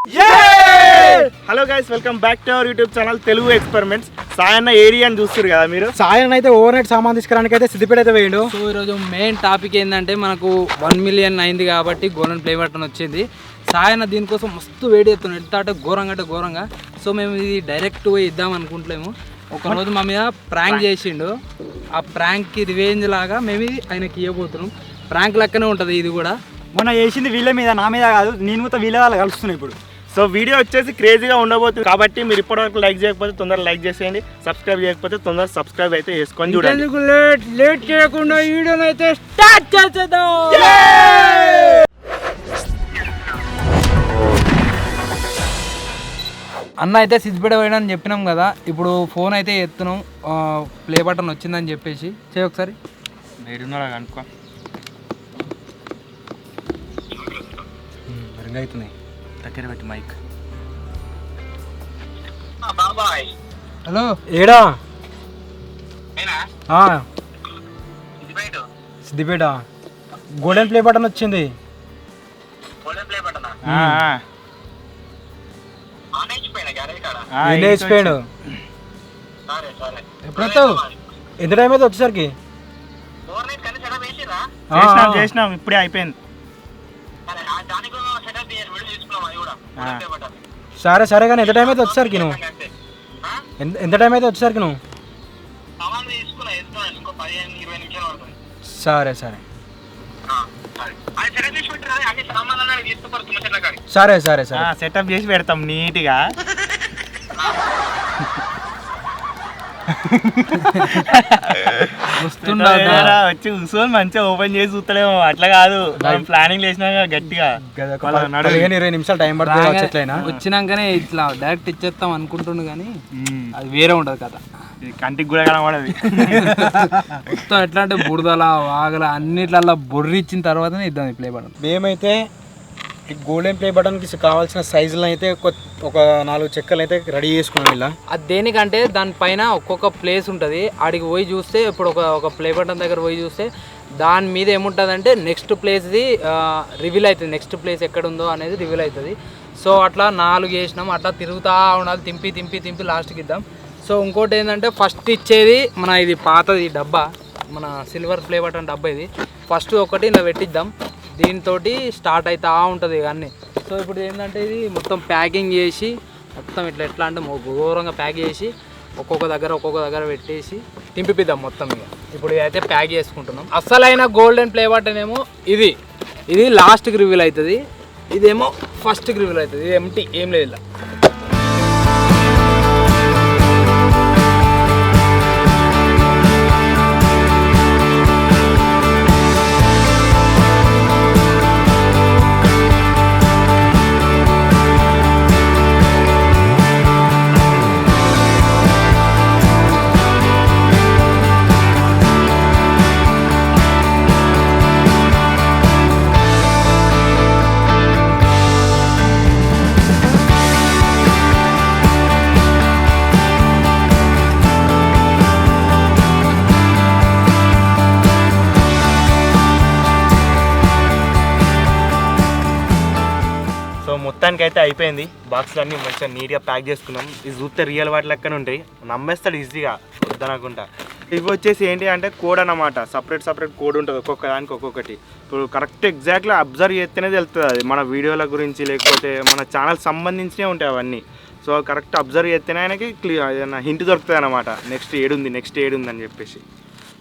Hello guys, welcome back to our YouTube channel Telugu experiments. Sayanna area అని చూస్తారు కదా మీరు. సాయన్న అయితే ఓవర్ నైట్ సామాన్ తీసుకురానికి అయితే సిద్దిపేట అయితే వేయండు. సో ఈరోజు మెయిన్ టాపిక్ ఏంటంటే మనకు 1 మిలియన్ అయింది కాబట్టి గోల్డెన్ ప్లే బటన్ వచ్చింది. సాయన్న దీనికోసం మస్తు వేడి ఎత్తున్నాడు, ఎంత అంటే ఘోరంగా. సో మేము ఇది డైరెక్ట్ పోయి ఇద్దాం అనుకుంటలేము. ఒకరోజు మా మీద ప్రాంక్ చేసిండు. ఆ ప్రాంక్కి రివెంజ్ లాగా మేము ఇది ఆయనకి ఇవ్వబోతున్నాం. ప్రాంక్ లెక్కనే ఉంటుంది ఇది కూడా. మొన్న చేసింది వీళ్ళ మీద, నా మీద కాదు. నేను కూడా వీళ్ళ వాళ్ళు కలుస్తున్నాయి ఇప్పుడు. సో వీడియో వచ్చేసి క్రేజీగా ఉండబోతుంది కాబట్టి మీరు ఇప్పటివరకు లైక్ చేయకపోతే తొందరగా లైక్ చేసేయండి, సబ్స్క్రైబ్ చేయకపోతే తొందరగా సబ్స్క్రైబ్ అయితే చేసుకొని చూడండి. లేట్ చేయకుండా వీడియోని అయితే స్టార్ట్ చేసేద్దాం. అన్న అయితే సిద్దిపేట పోయినా అని చెప్పినాం కదా, ఇప్పుడు ఫోన్ అయితే ఎత్తున్నాం. ప్లే బటన్ వచ్చిందని చెప్పేసి చేయి ఒకసారి. నేడున్నాడు అనుకో. రింగ్ అవుతున్నాయి, దగ్గర పెట్టి మైక్. హలో ఏడా సిద్దిపేట గోల్డెన్ ప్లే బటన్ వచ్చింది. నేర్చిపోయాడు. ఎప్పుడొస్తావు? ఎంత టైం అయితే వచ్చేసరికి? చేసినాం ఇప్పుడే అయిపోయింది. సరే కానీ ఎంత టైం అయితే వచ్చేసరికి నువ్వు? ఎంత టైం అయితే వచ్చేసరికి నువ్వు? సరే సెటప్ చేసి పెడతాం నీట్గా. వచ్చి కూర్చొని మంచిగా ఓపెన్ చేసి చూస్తలేమో, అట్లా కాదు. ప్లానింగ్ చేసినా గట్టిగా 20 నిమిషాలు టైం పడుతుంది. వచ్చినాకనే ఇట్లా డైరెక్ట్ ఇచ్చేస్తాం అనుకుంటుండు కానీ అది వేరే ఉంటది కదా. కంటికి కూడా కనబడదు. మొత్తం ఎట్లా అంటే బురదల వాగల అన్నిట్లల్లో బొర్రి ఇచ్చిన తర్వాతనే ఇద్దాం ఈ ప్లే బటన్. మేమైతే ఈ గోల్డెన్ ప్లే బటన్కి కావాల్సిన సైజులను అయితే ఒక 4 చెక్కలు అయితే రెడీ చేసుకున్నాం. ఇలా అది దేనికంటే దానిపైన ఒక్కొక్క ప్లేస్ ఉంటుంది. ఆడికి పోయి చూస్తే ఇప్పుడు ఒక ప్లే బటన్ దగ్గర పోయి చూస్తే దాని మీద ఏముంటుందంటే నెక్స్ట్ ప్లేస్ది రివీల్ అవుతుంది. నెక్స్ట్ ప్లేస్ ఎక్కడ ఉందో అనేది రివీల్ అవుతుంది. సో అట్లా 4 చేసినాం. అట్లా తిరుగుతూ ఉండాలి, తింపి లాస్ట్కి ఇద్దాం. సో ఇంకోటి ఏంటంటే ఫస్ట్ ఇచ్చేది మన ఇది పాతది డబ్బా, మన సిల్వర్ ప్లే బటన్ డబ్బా. ఇది ఫస్ట్ ఒకటి ఇలా పెట్టిద్దాం. దీంతో స్టార్ట్ అవుతూ ఉంటుంది అన్నీ. సో ఇప్పుడు ఏంటంటే ఇది మొత్తం ప్యాకింగ్ చేసి మొత్తం ఎట్లా అంటే ఘోరంగా ప్యాక్ చేసి ఒక్కొక్క దగ్గర పెట్టేసి తింపిద్దాం మొత్తం. ఇక ఇప్పుడు ఇదైతే ప్యాక్ చేసుకుంటున్నాం. అసలైన గోల్డెన్ ప్లే బటన్ ఏమో ఇది లాస్ట్కి రివీల్ అవుతుంది. ఇదేమో ఫస్ట్కి రివీల్ అవుతుంది. ఇది ఎంటీ, ఏం లేదు ఇలా. మొత్తానికి అయితే అయిపోయింది. బాక్స్లు అన్నీ మంచిగా నీట్గా ప్యాక్ చేసుకున్నాం. ఇది చూస్తే రియల్ వాటి లెక్కనే ఉంటాయి, నమ్మేస్తాడు ఈజీగా వద్దనకుండా. ఇవి వచ్చేసి ఏంటి అంటే కోడ్ అన్నమాట. సపరేట్ కోడ్ ఉంటుంది ఒక్కొక్క దానికి ఒక్కొక్కటి. ఇప్పుడు కరెక్ట్ ఎగ్జాక్ట్గా అబ్జర్వ్ చేస్తేనే తెలుస్తుంది అది మన వీడియోల గురించి, లేకపోతే మన ఛానల్ సంబంధించినవి ఉంటాయి అవన్నీ. సో కరెక్ట్ అబ్జర్వ్ చేస్తేనే ఆయనకి ఏదైనా హింట్ దొరుకుతుంది అన్నమాట. నెక్స్ట్ ఏడుంది అని చెప్పేసి.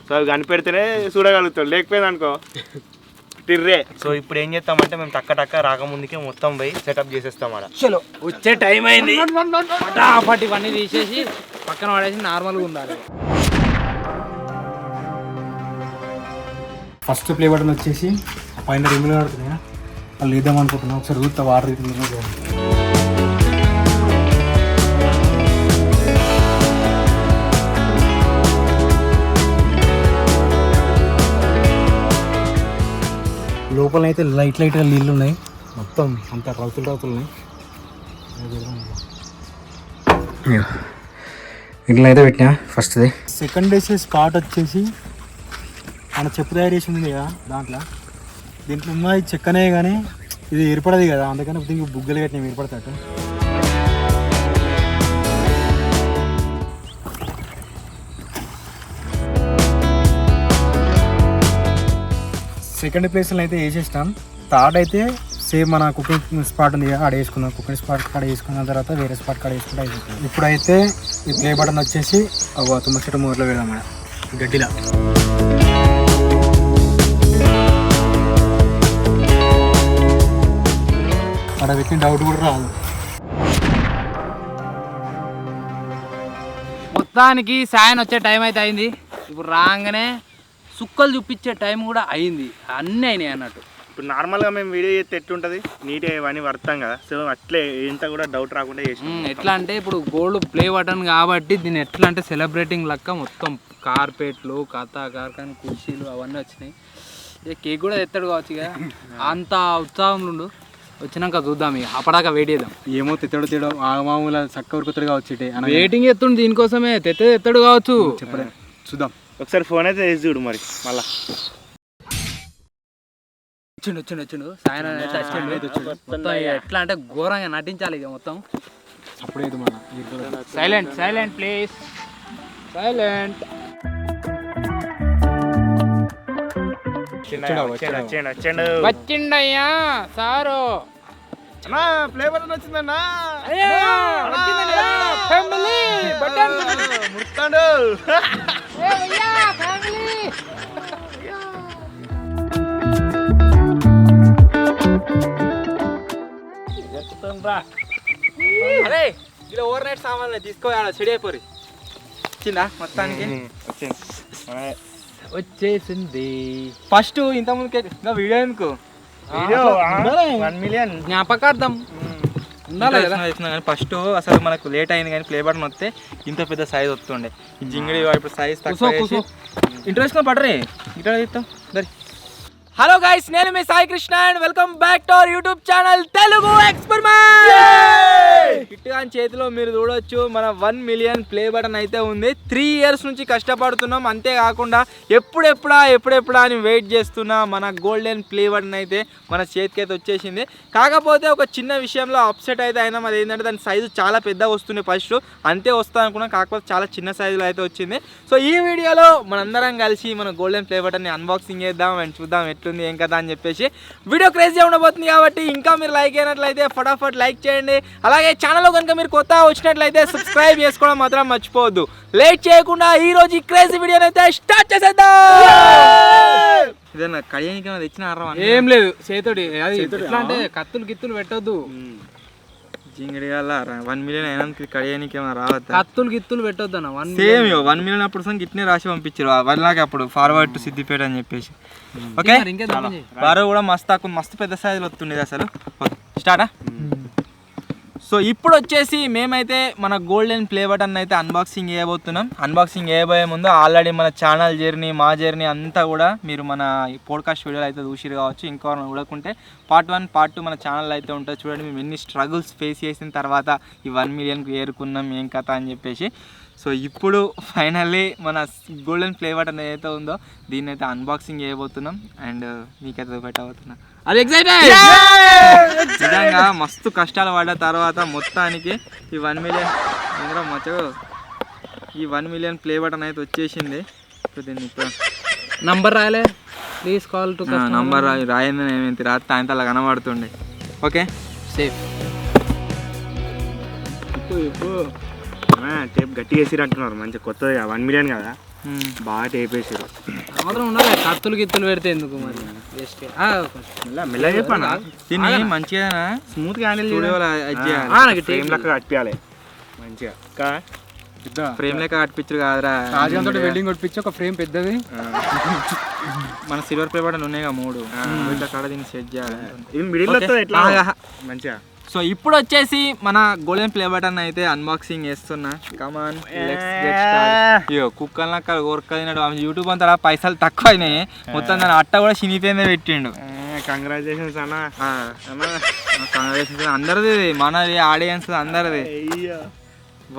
సో అవి కనిపెడితేనే చూడగలుగుతాడు, లేకపోయింది అనుకో తిర్రే. సో ఇప్పుడు ఏం చేస్తామంటే మేము టక్క రాకముందుకే మొత్తం పోయి సెటప్ చేసేస్తాం. అలా చలో వచ్చే టైం అయింది. ఫటాఫట్ ఇవన్నీ తీసేసి పక్కన పడేసి నార్మల్గా ఉండాలి. ఫస్ట్ ప్లే బటన్ వచ్చేసి పైన రిమూవ్ ఆడుతున్నాయా వాళ్ళు వేద్దాం అనుకుంటున్నాం. ఒకసారి చూస్తా వాటర్ లోపల అయితే లైట్గా నీళ్ళు ఉన్నాయి. మొత్తం అంత రౌతులు ఉన్నాయి. ఇట్లా అయితే పెట్టినా ఫస్ట్ది. సెకండ్ వేసే స్పాట్ వచ్చేసి మన చెప్పు తయారు చేసి ఉంది కదా, దీంట్లో ఉన్నది చెక్కనే కానీ ఇది ఏర్పడదు కదా, అందుకని దీనికి బుగ్గలు కట్టినవి ఏర్పడతాడు. సెకండ్ ప్లేస్లో అయితే వేసేస్తాం. థర్డ్ అయితే సేమ్ మన కుకింగ్ స్పాట్ ఉంది కదా, ఆడ వేసుకుందాం. కుకింగ్ స్పాట్ కాడ వేసుకున్న తర్వాత వేరే స్పాట్ కాడ వేసుకుంటే అయిపోతుంది. ఇప్పుడైతే ఈ ప్లే బటన్ వచ్చేసి తుమ్మ చెట్టు మూరలో పెడదాం మేడం, గడ్డిలా. అక్కడ పెట్టిన డౌట్ కూడా రాదు. మొత్తానికి సాయం వచ్చే టైం అయితే అయింది. ఇప్పుడు రాగానే సుక్కలు చూపించే టైం కూడా అయింది. అన్నీ అయినాయి అన్నట్టు. ఇప్పుడు నార్మల్గా మేము వీడియో చేస్తే ఎట్లుంటుంది, నీట్గా ఇవన్నీ పడతాం కదా, సో అట్లే ఇంత కూడా డౌట్ రాకుండా చేసాం. ఎట్లా అంటే ఇప్పుడు గోల్డ్ ప్లే బటన్ కాబట్టి దీన్ని ఎట్లా అంటే సెలబ్రేటింగ్ లెక్క మొత్తం కార్పెట్లు, కార్ఖాన కుర్చీలు అవన్నీ వచ్చినాయి. ఇక కేక్ కూడా తెస్తాడు కావచ్చు ఇక, అంత ఉత్సాహంలో ఉండు. వచ్చినాక చూద్దాం, ఇక అప్పడాక వెయిట్ చేద్దాం. ఏమో తెత్తడు మామూలు చక్క ఉరుకుతాడు కావచ్చు. వెయిటింగ్ ఎత్తుండు దీనికోసమే, తెస్తాడు కావచ్చు. చెప్పలేదు, చూద్దాం. ఒకసారి ఫోన్ అయితే వేసి చూడు మరి మళ్ళా. వచ్చిండు సాయన మొత్తం ఎట్లా అంటే ఘోరంగా నటించాలి ఇక మొత్తం. అప్పుడే మన సైలెంట్ ప్లీజ్, సైలెంట్. వచ్చిండయ్యా సారు. ప్లే బటన్ వచ్చిందన్నా, ముర్తాడు. అరే ఇలా ఓవర్ నైట్ సామాన్లు తీసుకోవాలి, చెడి అయిపోయి. వచ్చిందా మొత్తానికి? వచ్చేసింది. ఫస్ట్ ఇంత ముందుకే వీడియో ఎందుకు, 1 మిలియన్ జ్ఞాపకార్థం ఉండాలి కదా. కానీ ఫస్ట్ అసలు మనకు లేట్ అయింది, కానీ ప్లే బటన్ వస్తే ఇంత పెద్ద సైజ్ వస్తుండే. ఈ జింగిడి ఇప్పుడు సైజ్ తక్కువ ఇంట్రెస్ట్ పడరే ఇట్లా చెప్తాం. హలో గైస్, నేను మీ Sai Krishna and welcome back to our YouTube channel Telugu experiment. కిట్గా చేతిలో మీరు చూడొచ్చు మన 1 మిలియన్ ప్లే బటన్ అయితే ఉంది. 3 ఇయర్స్ నుంచి కష్టపడుతున్నాం. అంతేకాకుండా ఎప్పుడెప్పుడా అని వెయిట్ చేస్తున్నా మన గోల్డెన్ ప్లే బటన్ అయితే మన చేతికి అయితే వచ్చేసింది. కాకపోతే ఒక చిన్న విషయంలో అప్సెట్ అయితే అయినాం. అది ఏంటంటే దాని సైజు చాలా పెద్దగా వస్తుంది. ఫస్ట్ అంతే వస్తా అనుకున్నాం, కాకపోతే చాలా చిన్న సైజులో అయితే వచ్చింది. సో ఈ వీడియోలో మనందరం కలిసి మన గోల్డెన్ ప్లే బటన్ని అన్బాక్సింగ్ చేద్దాం అండ్ చూద్దాం ఎట్లుంది ఏం కదా అని చెప్పేసి. వీడియో క్రేజీగా ఉండబోతుంది కాబట్టి ఇంకా మీరు లైక్ అయినట్లయితే ఫటాఫట్ లైక్ చేయండి. అలాగే ఛానల్లో కనుక మీరు కొత్త వచ్చినట్లయితే సబ్స్క్రైబ్ చేసుకోవడం మాత్రం మర్చిపోవద్దు. లేట్ చేయకుండా ఈ రోజు ఈ క్రేజీ వీడియోని అయితే స్టార్ట్ చేసేద్దాం. ఇదన్నా కడియానికి తెచ్చిన ఏం లేదు చేతుడి, అది ఎట్లా అంటే కత్తులు గిత్తులు పెట్టొద్దు. జింగిడి వల్ల 1 మిలియన్ అయినందుకు కడియానికి ఏమైనా రావద్దా? కత్తులు గిత్తులు పెట్టొద్దు అన్న. సేమ్ 1 మిలియన్ అప్పుడు గిట్నే రాసి పంపించారు వాళ్ళకి, అప్పుడు ఫార్వర్డ్ టు సిద్దిపేట అని చెప్పేసి. ఓకే, వారు కూడా మస్తు పెద్ద సైజులో వస్తుండేది అసలు. స్టార్టా? సో ఇప్పుడు వచ్చేసి మేమైతే మన గోల్డెన్ ప్లే బటన్ అయితే అన్బాక్సింగ్ చేయబోతున్నాం. అన్బాక్సింగ్ చేయబోయే ముందు ఆల్రెడీ మన ఛానల్ జర్నీ, మా జర్నీ అంతా కూడా మీరు మన పోడ్కాస్ట్ వీడియోలు అయితే చూసిరు కావచ్చు. ఇంకా చూడకుంటే పార్ట్ 1, పార్ట్ 2 మన ఛానల్ అయితే ఉంటుంది. చూడండి మేము ఎన్ని స్ట్రగుల్స్ ఫేస్ చేసిన తర్వాత ఈ 1 మిలియన్కి ఏరుకున్నాం ఏం కథ అని చెప్పేసి. సో ఇప్పుడు ఫైనల్లీ మన గోల్డెన్ ప్లే బటన్ ఏదైతే ఉందో దీన్ని అయితే అన్బాక్సింగ్ చేయబోతున్నాం అండ్ మీకైతే పెట్టబోతున్నాం. అది ఎక్సైటెడ్. నిజంగా మస్తు కష్టాలు పడ్డ తర్వాత మొత్తానికి ఈ 1 మిలియన్ ఈ 1 మిలియన్ ప్లే బటన్ అయితే వచ్చేసింది. ఇప్పుడు దీన్ని నంబర్ రాయలే, ప్లీజ్ కాల్ టు నంబర్ రాయింది ఏమైంది రాత్రి ఆయన అలా కనబడుతుండే. Okay, safe. టేప్ గట్టిగా వేసిరు అంటున్నారు, మంచిగా కొత్తది 1 మిలియన్ కదా, బాగా టేప్ వేసారు. మాత్రం ఉండాలి, కత్తులు గిత్తులు పెడితే ఎందుకు మరి. మెల్లగా చెప్పాను, దీన్ని మంచిగా స్మూత్ గా హ్యాండిల్ ఫ్రేమ్ లెక్క కట్టియాలి మంచిగా. ఫ్రేమ్ లెక్క కట్టించరు కాదురా, రాజంతో వెల్డింగ్ కొట్టించి ఒక ఫ్రేమ్ పెద్దది. మన సిల్వర్ ప్లే బటన్ ఉన్నాయి 3 ఇట్లా కాడ దీన్ని సెట్ చేయాలి. ఇది మిడిల్ ఎట్లా మంచిగా. సో ఇప్పుడు వచ్చేసి మన గోల్డెన్ ప్లే బటన్ అయితే అన్బాక్సింగ్ చేస్తున్నా. కమాన్ కుక్కలు అక్కడ కోరకదినాడు. యూట్యూబ్ అంతా పైసలు తక్కువ అయినాయి, మొత్తం దాని అట్ట కూడా చినిపోయిందే పెట్టిండు. కంగ్రాచులేషన్స్ అన్న. కంగ్రాచులేషన్స్ అందరిది, మనది, ఆడియన్స్ అందరిది.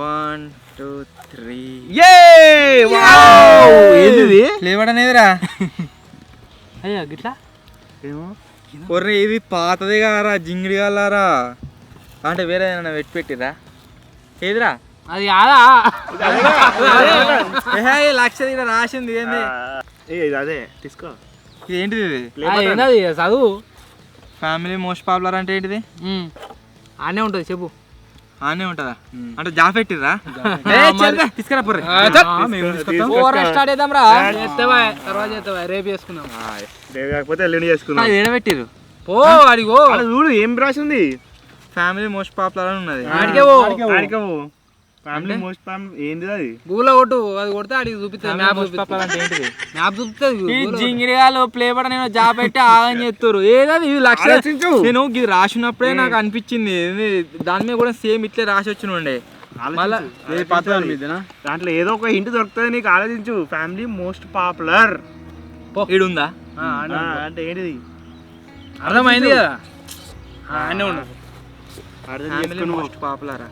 1 2 3 ఏంటిది ప్లే బటన్ ఏదిరా? అయ్యా గిట్లా ఏమో ఒర్రే ఇది పాతదే కారా జింగిడి కాలారా అంటే వేరే ఏమైనా పెట్టిరా ఏదిరా అది కాదా లక్ష ఇక్కడ రాసింది ఏంది అదే తీసుకో ఇది ఏంటిది ఇది ఏంటది చదువు ఫ్యామిలీ మోస్ట్ పాపులర్ అంటే ఏంటిది ఆనే ఉంటుంది చెప్పు ఆనే ఉంటుందా అంటే జాబ్ పెట్టిర్రా తీసుకురా పొర్రి స్టార్ట్ చేద్దాం రా తర్వాత చేస్తావా రేపు చేసుకుందాం కాకపోతే ఎల్లుండి చేసుకుందాం ఏడ పెట్టిర్రు పో అడిగో చూడు ఏం రాసింది ఫ్యామిలీ మోస్ట్ పాపులర్ అని ఉన్నది ఫ్యామిలీ మోస్ట్ ఏంది అది గూగుల్లో కొట్టు అది కొడితే అడిగి చూపిస్తుంది మ్యాప్ అంటే ఏంటిది మ్యాప్ చూపిస్తుంది జింగిడిగాలు ప్లే బటన్ నేను జాబ్ పెట్టి ఆగని చెప్తారు ఏదది ఇది లక్ష నేను ఇది రాసినప్పుడే నాకు అనిపించింది దాని మీద కూడా సేమ్ ఇట్లే రాసి వచ్చిన ఉండే మళ్ళా దాంట్లో ఏదో ఒక హింట్ దొరుకుతుంది నీకు ఆలోచించు ఫ్యామిలీ మోస్ట్ పాపులర్ ఈడుందా అంటే ఏంటిది అర్థమైంది కదా అన్నీ ఉండదు ఫ్యామిలీ మోస్ట్ పాపులరా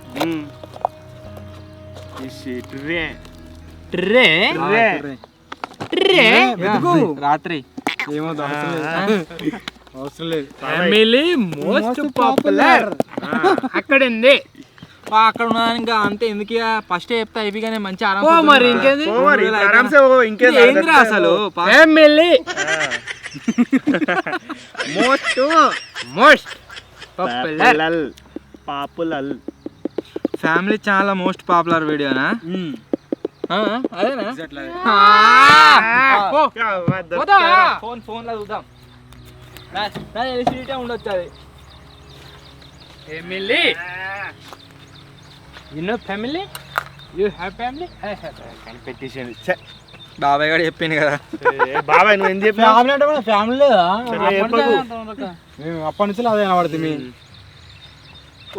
రాత్రి అవసరం లేదు ఫ్యామిలీ మోస్ట్ పాపులర్ అక్కడ ఉంది అక్కడ ఉన్నా ఇంకా అంతే ఎందుకు ఫస్ట్ చెప్తా అయిపోయి మంచి మరి ఇంకేంది ఏంద్రా అసలు ఫ్యామిలీ మోస్ట్ పాపులర్ ఫ్యామిలీ చాలా మోస్ట్ పాపులర్ వీడియోనా అదేనా ఫోన్ లో చూద్దాం ఉండొచ్చు అది family you know family you have family I have కనిపెట్టేసాడు బాబాయ్ గారు చెప్పింది కదా బాబాయ్ నువ్వు ఏం చెప్పినావు ఫ్యామిలీ అంటే కూడా ఫ్యామిలీ లేదా మేము అప్పటి నుంచి అదే కనబడుతుంది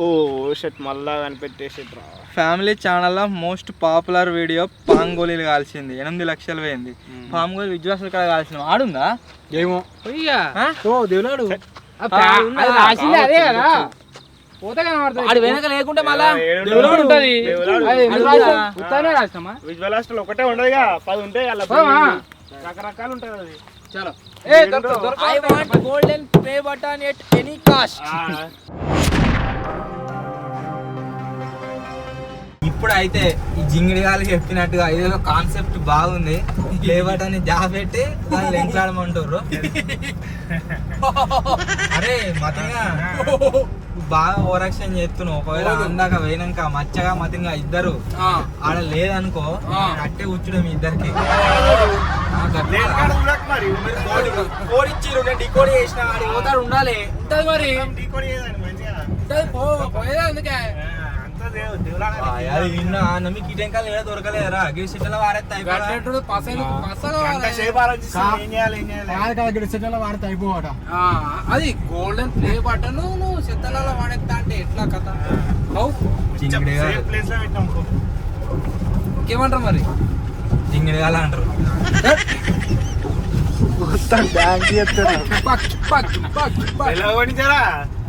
ఓ షట్ మళ్ళా కనిపెట్టేసి ఫ్యామిలీ ఛానల్లో మోస్ట్ పాపులర్ వీడియో పాంగోలీలు కాల్చింది 8 లక్షలు పోయింది పాంగోలి విజ్వాసులు కూడా కాల్చిన ఆడుందా ఏమో దేవులాడు రాసింది అదే కదా పోతే కనబడుతుంది ఆడు వెనక లేకుంటే మళ్ళా దేవుడు ఉంటది రాసినామా విజువల్ హాస్టల్ ఒకటే ఉండదుగా 10 ఉంటాయి అలా రకరకాలు ఉంటాయి అది చలో I want golden play button at any cost. ఇప్పుడు అయితే ఈ జింగిడి గాలి చెప్పినట్టుగా ఇదేదో కాన్సెప్ట్ బాగుంది ప్లే బటన్ జాబ్ పెట్టి దాన్ని ఎంట్లాడమంటారు అరే మతిగా బాగా ఓవరాక్షన్ చేస్తున్నావు ఒకవేళ అందాక పోయినాక మచ్చగా మతిగా ఇద్దరు ఆడ లేదనుకో కట్టే కూర్చుడు మీ ఇద్దరికి డికోడ్ చేసిన పోతాడు ఉండాలి ఉంటది మరి అందుకే అది విన్నా మీకు ఇటెంకాలు ఏదో దొరకలేదురా గిరిసిట్టలో వారేస్తే వాడితే అయిపోవట అది గోల్డెన్ ప్లే బటన్ నువ్వు సిద్ధలలో వాడేస్తా అంటే ఎట్లా కథ ఇంకేమంటారు మరి జింగిడిగాల అంటారు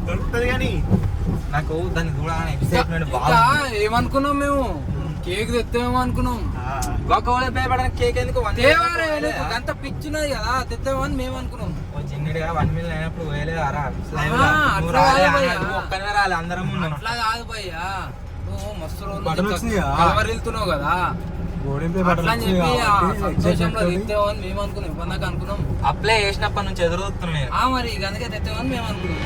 దొరుకుతుంది కానీ నాకు దాన్ని చూడాలని ఎక్సైట్మెంట్ బాగా ఏమనుకున్నాం మేము కేక్ తెస్తామేమో అనుకున్నాం కేక్ ఎందుకు అంత పిచ్చినది కదా తెస్తామో అని మేము అనుకున్నాం చిన్నడిగా 1 మిలియన్ అయినప్పుడు వేయలేదారా ఒక్కనే రాలే అందరం ఉన్నాం అట్లా కాదు భయ్యా నువ్వు మస్తు రోజు వెళ్తున్నావు కదా అట్లా అని చెప్పి సంతోషంలో తెస్తామో అని మేము అనుకున్నాం ఇవ్వనాక అనుకున్నాం అప్లై చేసినప్పటి నుంచి ఎదురుతున్నాను నేను మరి అందుకే తెస్తామో అని మేము అనుకున్నాం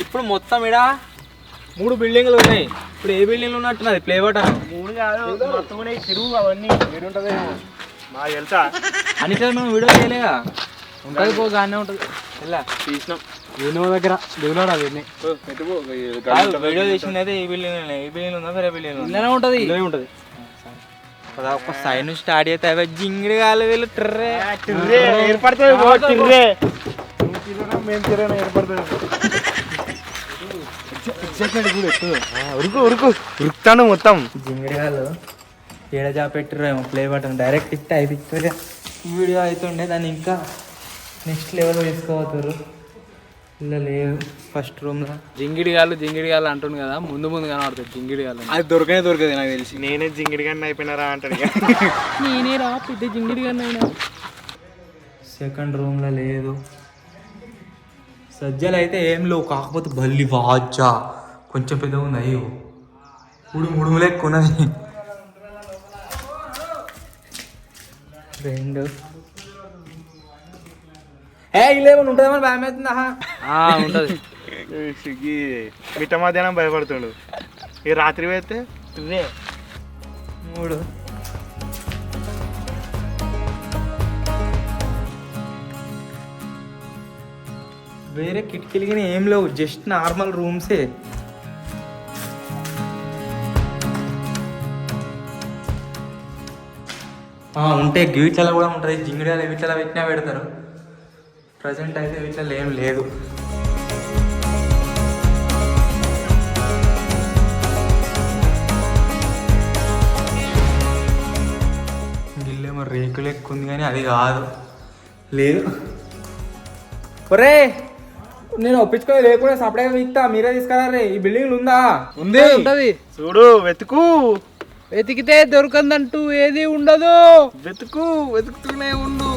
ఇప్పుడు మొత్తం ఇడ 3 బిల్డింగ్లు ఉన్నాయి ఇప్పుడు ఏ బిల్డింగ్ ఉన్నట్టున్నది ప్లే బటన్ 3 కాదు మొత్తం తిరుగు అవన్నీ ఏడుంటది నాకు తెలుసా అని మనం వీడియో చేయలేగా ఉంటుంది పోగానే ఉంటుంది ఎలా తీసినాం ఏనో దగ్గర దేవులాడు అవన్నీ వీడియో తీసింది అయితే ఈ బిల్డింగ్ ఉందా వేరే బిల్డింగ్ ఇలానే ఉంటుంది ఉంటుంది ఒక సైడ్ నుంచి స్టార్ట్ అయితే అవి జింగిడి కాలు వీళ్ళు ట్రే ఏర్పడుతుంది మేము తిరగనా ఏర్పడుతుంది. ఉరుకు ఉరుకు ఉరుకుతాను మొత్తం. జింగిడి కాలు ఏడ పెట్టిరేమో ప్లే బటన్ డైరెక్ట్ ఇస్తే అయిపోతుంది. వీడియో అవుతుండే దాన్ని ఇంకా నెక్స్ట్ లెవెల్ తీసుకోవతారు. ఇలా లేదు ఫస్ట్ రూమ్లో జింగిడి గాలు అంటుంది కదా, ముందు కనబడుతుంది జింగిడి గాలు. అది దొరకదు నాకు తెలిసి. నేనే జింగిడి గన్న అయిపోయినారా అంటాడు. నేనే రా పెద్ద జింగిడి గారు అయినా. సెకండ్ రూమ్లో లేదు. సజ్జలు అయితే ఏం లేవు, కాకపోతే బల్లి వాచా కొంచెం పెద్దగా ఉంది. అయ్యో ఉడుములు ఎక్కువ ఉన్నది. రెండు ఇల్లేమన్నా ఉంటుందేమో భయం అవుతుందా? ఉంటుంది. మిట్ట మధ్యాహ్నం భయపడుతుండు. ఈ రాత్రి పోతే మూడు వేరే కిటికీలు కానీ ఏం లేవు, జస్ట్ నార్మల్ రూమ్సే. ఉంటే వీటిలో కూడా ఉంటుంది. జింగిడాలు వీటిలో పెట్టినా పెడతారు. ప్రజెంట్ అయితే వీటిలో ఏం లేదు. గిల్లేమో రేకులు ఎక్కువ ఉంది కానీ అది కాదు, లేదు. ఒరే నేను ఒప్పించుకొని లేకుండా సపరేట్గా వీక్తా, మీరే తీసుకురా. రే ఈ బిల్డింగ్ ఉందా? ఉంది, ఉంటది. చూడు వెతుకు, వెతికితే దొరకందంటూ ఏది ఉండదు. వెతుకుతూనే ఉండు.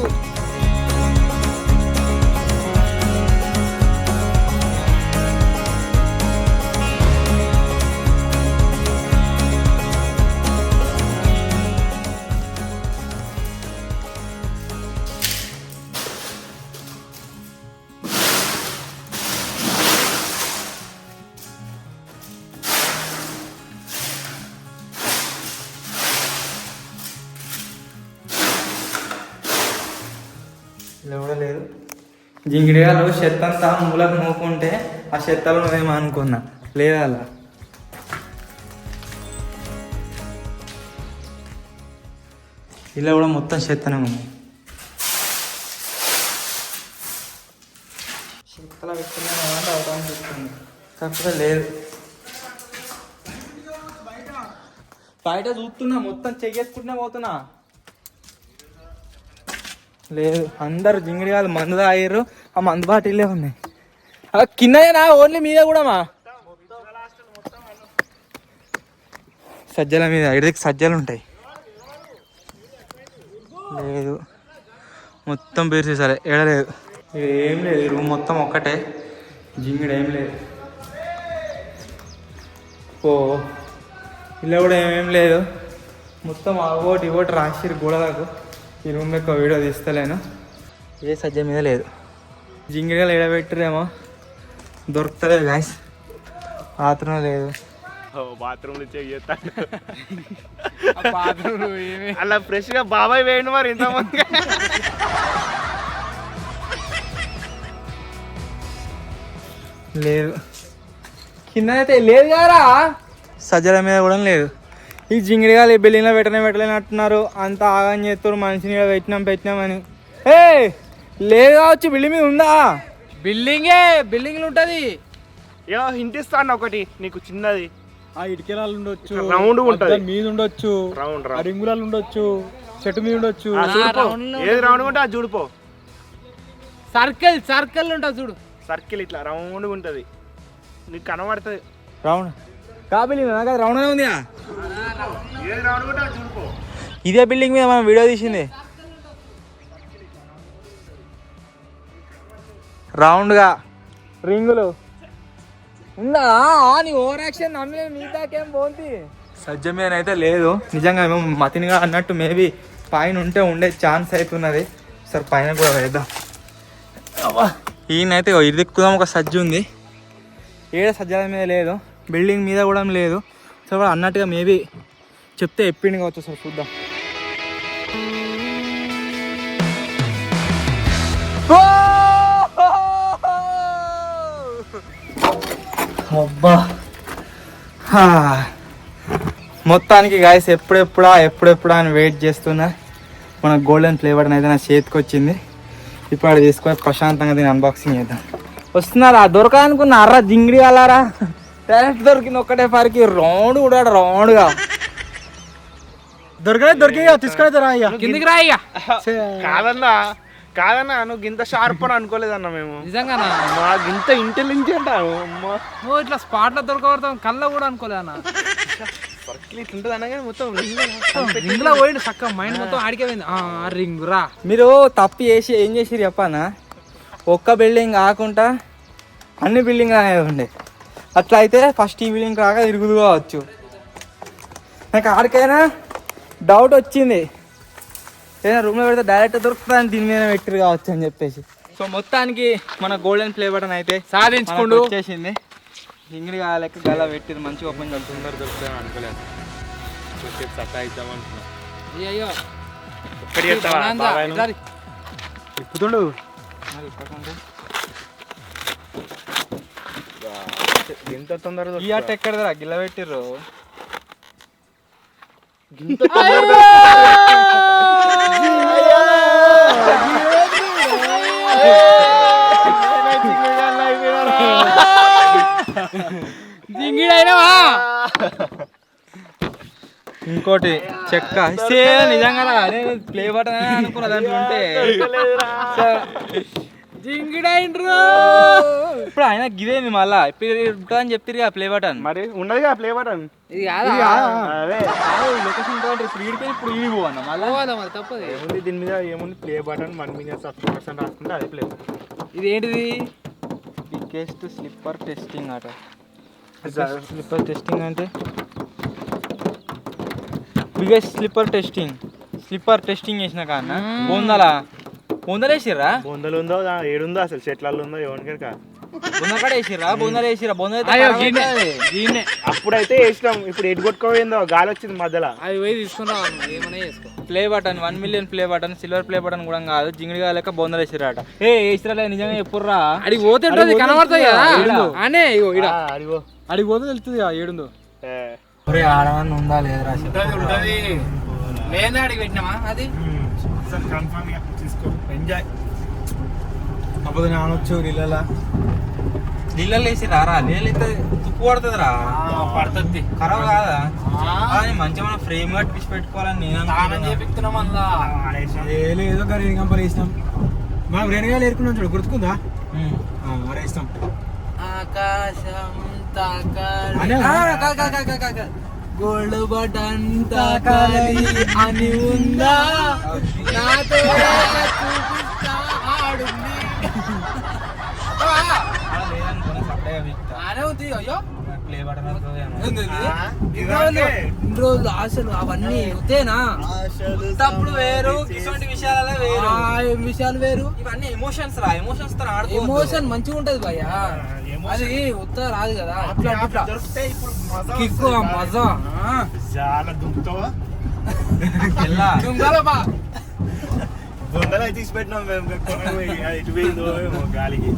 ఇలా కూడా లేదు. జింగిడిగాలు చెత్త అంతా మూలకు నూకుంటే ఆ చెత్తలో నువ్వేమో అనుకున్నా, లేదా అలా. ఇలా కూడా మొత్తం చెత్తనే ఉంది. చెత్తలో పెట్టుకున్నా అవుతామని చెప్తుంది, కాకపోతే లేదు. బయట చూస్తున్నా, మొత్తం చెయ్యేసుకుంటున్నా పోతున్నా, లేదు. అందరు జింగిడిగాలు మందు తాగారు, ఆ మందు బాటిల్లే ఉన్నాయి. కిందనేనా ఓన్లీ మీద కూడా మా సజ్జల మీద ఇడికి సజ్జలు ఉంటాయి. లేదు, మొత్తం పేరు చేసారు, ఏడలేదు. ఏం లేదు, రూమ్ మొత్తం ఒక్కటే, జింగిడి ఏం లేదు. ఓ ఇలా కూడా ఏమేం లేదు, మొత్తం అవోటి ఇవోటి రాసిరు గోడలకు. ఈ రూమ్ ఎక్కువ వీడియో తీస్తలేను, ఏ సజ్జ మీద లేదు. జింగిడిగా ఏడబెట్టరేమో దొరుకుతలే గాయస్. బాత్రూమ్ లేదు, బాత్రూమ్ అలా ఫ్రెష్ గా బాబాయ్ వేయండి మరి ఇంతమంది. లేదు. కింద అయితే లేదు కదా, సజ్జల మీద కూడా లేదు. ఈ జింగిడిగా ఈ బిల్డింగ్లో పెట్టలేనట్టున్నారు, అంత ఆగం చేస్తారు. మనిషిని పెట్టినామని. ఏ లేదు కావచ్చు, బిల్డింగ్ మీద ఉందా? బిల్డింగ్లు ఉంటది. హింట్ ఇస్తాను ఒకటి నీకు చిన్నది. ఆ ఇటుకలాలు ఉండొచ్చు, రౌండ్ ఉంటది, మీద ఉండొచ్చు, రింగులాలు ఉండొచ్చు, చెట్టు మీద ఉండొచ్చు. ఏది రౌండ్ ఉంటే అది చూడిపో. సర్కిల్ ఉంటుంది చూడు, సర్కిల్ ఇట్లా రౌండ్ ఉంటది, నీకు కనబడుతుంది. రౌండ్ కాబిల్డింగ్ నాకు రౌండ్ అనే ఉంది. ఏది రౌండ్ ఉంటే అది చూడిపో. ఇదే బిల్డింగ్ మీద మనం వీడియో తీసింది, రౌండ్గా రింగులు ఉందా? నీ ఓవర్ యాక్షన్ నమ్మలే, మీదాకేం పోంది. సజ్జ మీద అయితే లేదు. నిజంగా మేము మతినిగా అన్నట్టు మేబీ పైన ఉంటే ఉండే ఛాన్స్ అవుతున్నది. సరే పైన కూడా వేద్దాం. ఈయనైతే ఇదిక్కుదాం, ఒక సజ్జ ఉంది. ఏడ సజ్జల మీద లేదు, బిల్డింగ్ మీద కూడా లేదు. సో అన్నట్టుగా మేబీ చెప్తే ఎప్పిండి కావచ్చు. సార్ చూద్దాం. అబ్బా మొత్తానికి గాయస్ ఎప్పుడెప్పుడా అని వెయిట్ చేస్తున్నా. మన గోల్డెన్ ఫ్లేవర్ అయితే నా చేతికి వచ్చింది. ఇప్పుడు అది తీసుకొని ప్రశాంతంగా దీన్ని అన్బాక్సింగ్ చేద్దాం. వస్తున్నారా? దొరకాలనుకున్నారా? జింగిడి వాళ్ళారా? డైరెక్ట్ దొరికింది ఒక్కటే పారికి రౌండ్ కూడా రౌండ్గా దొరికే తీసుకొని రా ఇక. కిందికి రా ఇక. కాదన్నా నువ్వు ఇంత షార్ప్ అని అనుకోలేదన్నా మేము. నిజంగానా? మాకు ఇంత ఇంటెలిజెంట్ నువ్వు ఇట్లా స్పాట్ లో దొరకబడతాం కళ్ళ కూడా అనుకోలే అన్న. ఇట్లుంటుంది అన్న కానీ మొత్తం రింగ్ లో పోయింది చక్క మైండ్ మొత్తం ఆడికే పోయింది. రింగ్ రా. మీరు తప్పు చేసి ఏం చేసిరు చెప్పానా? ఒక్క బిల్డింగ్ కాకుండా అన్ని బిల్డింగ్ అనేది ఉండే. అట్లా అయితే ఫస్ట్ ఈ బిల్డింగ్ కాక తిరుగుదు కావచ్చు. నాకు ఆడికైనా డౌట్ వచ్చింది, ఏదైనా రూమ్లో పెడితే డైరెక్ట్ దొరుకుతుందని దీని మీద పెట్టిరు కావచ్చు అని చెప్పేసి. సో మొత్తానికి మన గోల్డెన్ ప్లే బటన్ అయితే సాధించుకుంటూ వచ్చేసింది. ఇంగిడి లెక్క గల పెట్టింది మంచిగా ఓపెన్ చేస్తుంది. తొందర దొరుకుతాయని అనుకోలేదు. సత్తా ఇద్దామనుకున్నా. అయ్యో ఒక్కటి చెప్తావా? ఇప్పుతుండు ఎంత తొందరగా ఈ ఆట ఎక్కడదా గిల్ల పెట్టిర్రు? ఇంకోటి చెక్క నిజంగా నేను ప్లే బటన్ అనుకున్నా దాంట్లో ఉంటే. ఇప్పుడు ఆయన గిదేంది మళ్ళా ఇప్పుడు అని చెప్తారు కదా ప్లే బటన్. మరి ఉన్నది ప్లే బటన్. ఇది లొకేషన్ ఇప్పుడు ఇప్పుడు ఇవి పోవన్నా మళ్ళీ తప్పదు. ఏముంది దీని మీద ఏముంది ప్లే బటన్ 1 million subscribers అని రాసుకుంటే అదే ప్లే బటన్. ఇది ఏంటిది? బిగ్గెస్ట్ స్లిప్పర్ టెస్టింగ్ అట. స్లిప్పర్ టెస్టింగ్ అంటే బిగ్గెస్ట్ స్లిప్పర్ టెస్టింగ్ చేసిన కాన్న బొందలు వేసిర్రా? బొందలు ఉందో ఏడుందో అసలు చెట్లలో ఉందో ఎవరికైనా కాదు. బొందకాడ వేసిర్రా? బొందలు వేసిరా? అప్పుడైతే వేసినాం. ఇప్పుడు ఎటు కొట్టుకోపోయిందో గాలి వచ్చింది మధ్యలో. అవి పోయి తీసుకున్నా ఏమైనా చేసుకో. Play button 1 million play button, silver play button కూడా కాదు, జింగిడిగా లెక్క బొందలు వేసిరాట. వేసిరా నిజంగా ఎప్పుడురా? అడిగి పోతే కనబడతాయి కదా అనే. అడిగి పోతే తెలుస్తుంది ఏడుందో. ఆడమని ఉందా లేదా? లేదా అడిగి పెట్టినామా? అది ఎంజాయ్. అప్పుడు నానొచ్చు నీళ్ళలో వేసి రారా? నీళ్ళు అయితే తుప్పు పడుతుందిరా. పడుతుంది. ఖరాబ్ కాదా? మంచిగా మనం ఫ్రేమ్ కట్టించి పెట్టుకోవాలని నేను చేపిస్తున్నాం. అందులో ఏదో రేణు కంపలు వేసినాం. మనం రేణుగాలు ఏరుకున్నాం చూడు, గుర్తుకుందా? వేస్తాం. ఆకాశం గోల్డ్ బటన్ తాకాలి అని ఉందా? నాతో చూపిస్తా ఆడుంది. అయ్యో రోజులు ఆశలు అవన్నీ వస్తేనా? అప్పుడు వేరు, ఇటువంటి విషయాలలో వేరు, విషయాలు వేరు. ఇవన్నీ ఎమోషన్స్ రా. ఎమోషన్స్ తో ఆడుకో. ఎమోషన్ మంచిగా ఉంటది భయ్య. అది ఉత్తర రాదు కదా. కిక్కు మజా చాలా దుంకుతావా? బొందలు అయితే తీసి పెట్టినాం మేము. ఎటు పోయిందో గాలికి.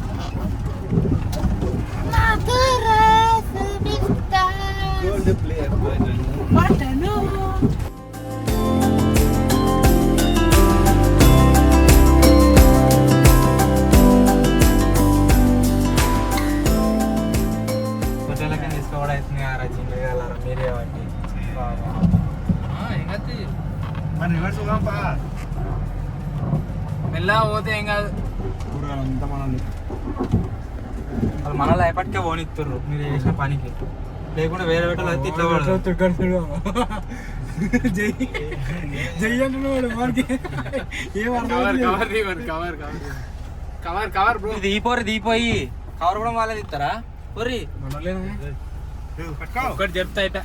మెల్లగా పోతే ఏం కాదు. అంతా మనల్ని వాళ్ళు మనల్ని ఎప్పటికే పోనిస్తుర్రు మీరు చేసిన పనికి. లేకుంటే వేరే పెట్టాలి అయితే ఇట్లా జై అంటున్నాడు వాడికి. దీపోయి కవర్ కూడా వాళ్ళే ఇస్తారా? ఒర్రి ఒకటి చెప్తా అయితే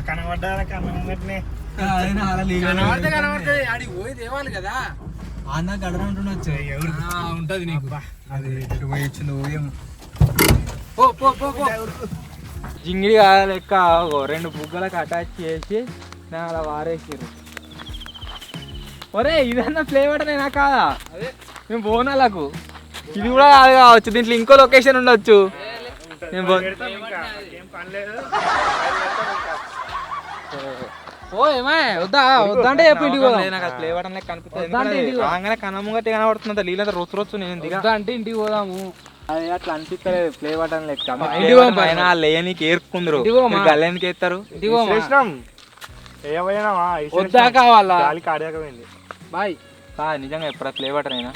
కనబడ్డా కనబడినట్టునే కనబడుతుంది. ఆడికి పోయి తేవాలి కదా. అన్న గడన ఉంటుండొచ్చు. ఉంటది నీకు. అది పోయి ఇచ్చింది. జింగిడి కాదు లెక్క 2 బుగ్గలకు అటాచ్ చేసి నేను అలా వారేసారు. ఒరే ఇదన్నా ఫ్లేవర్ అయినా కాదా? అదే మేము బోనాలకు ఇది కూడా కాదు కావచ్చు, దీంట్లో ఇంకో లొకేషన్ ఉండొచ్చు. ఓ ఏమే వద్దా వద్దంటే చెప్పిండి ఫ్లేవర్ అనేది కనిపిస్తుంది రాగానే కనముగట్టి కనబడుతుంది. నీళ్ళంతా రొచ్చు నేను దిగా అంటే ఇంటికి పోదాము. అది అట్లా అనిపిస్తలేదు ఫ్లేవర్ అని లెక్క లేనికి ఏరుకుందరు గల్లేనికి ఎత్తారు. వద్దా కావాలా బాయ్ నిజంగా ఎప్పుడు ఫ్లేవర్ అయినా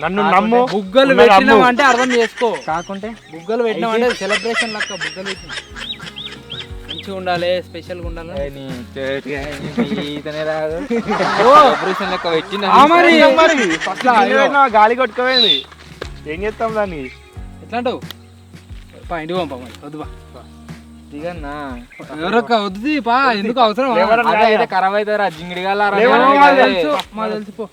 నన్ను నమ్ము. బుగ్గలు పెట్టినాం అంటే అర్థం చేసుకో. కాకుంటే బుగ్గలు పెట్టినాం అంటే సెలబ్రేషన్ లెక్క బుగ్గలు పెట్టినాం. మంచిగా ఉండాలి, స్పెషల్గా ఉండాలి. గాలి కొట్టుకోపోయింది ఏం చేస్తాం దాన్ని ఎట్లా అంటావు? ఇంటికి పంపా వద్దు బా దిగన్నా ఎవరొక్క వద్దు పా ఎందుకు అవసరం ఖరాబ్ అవుతారా జింగిడిగా మా తెలిసిపో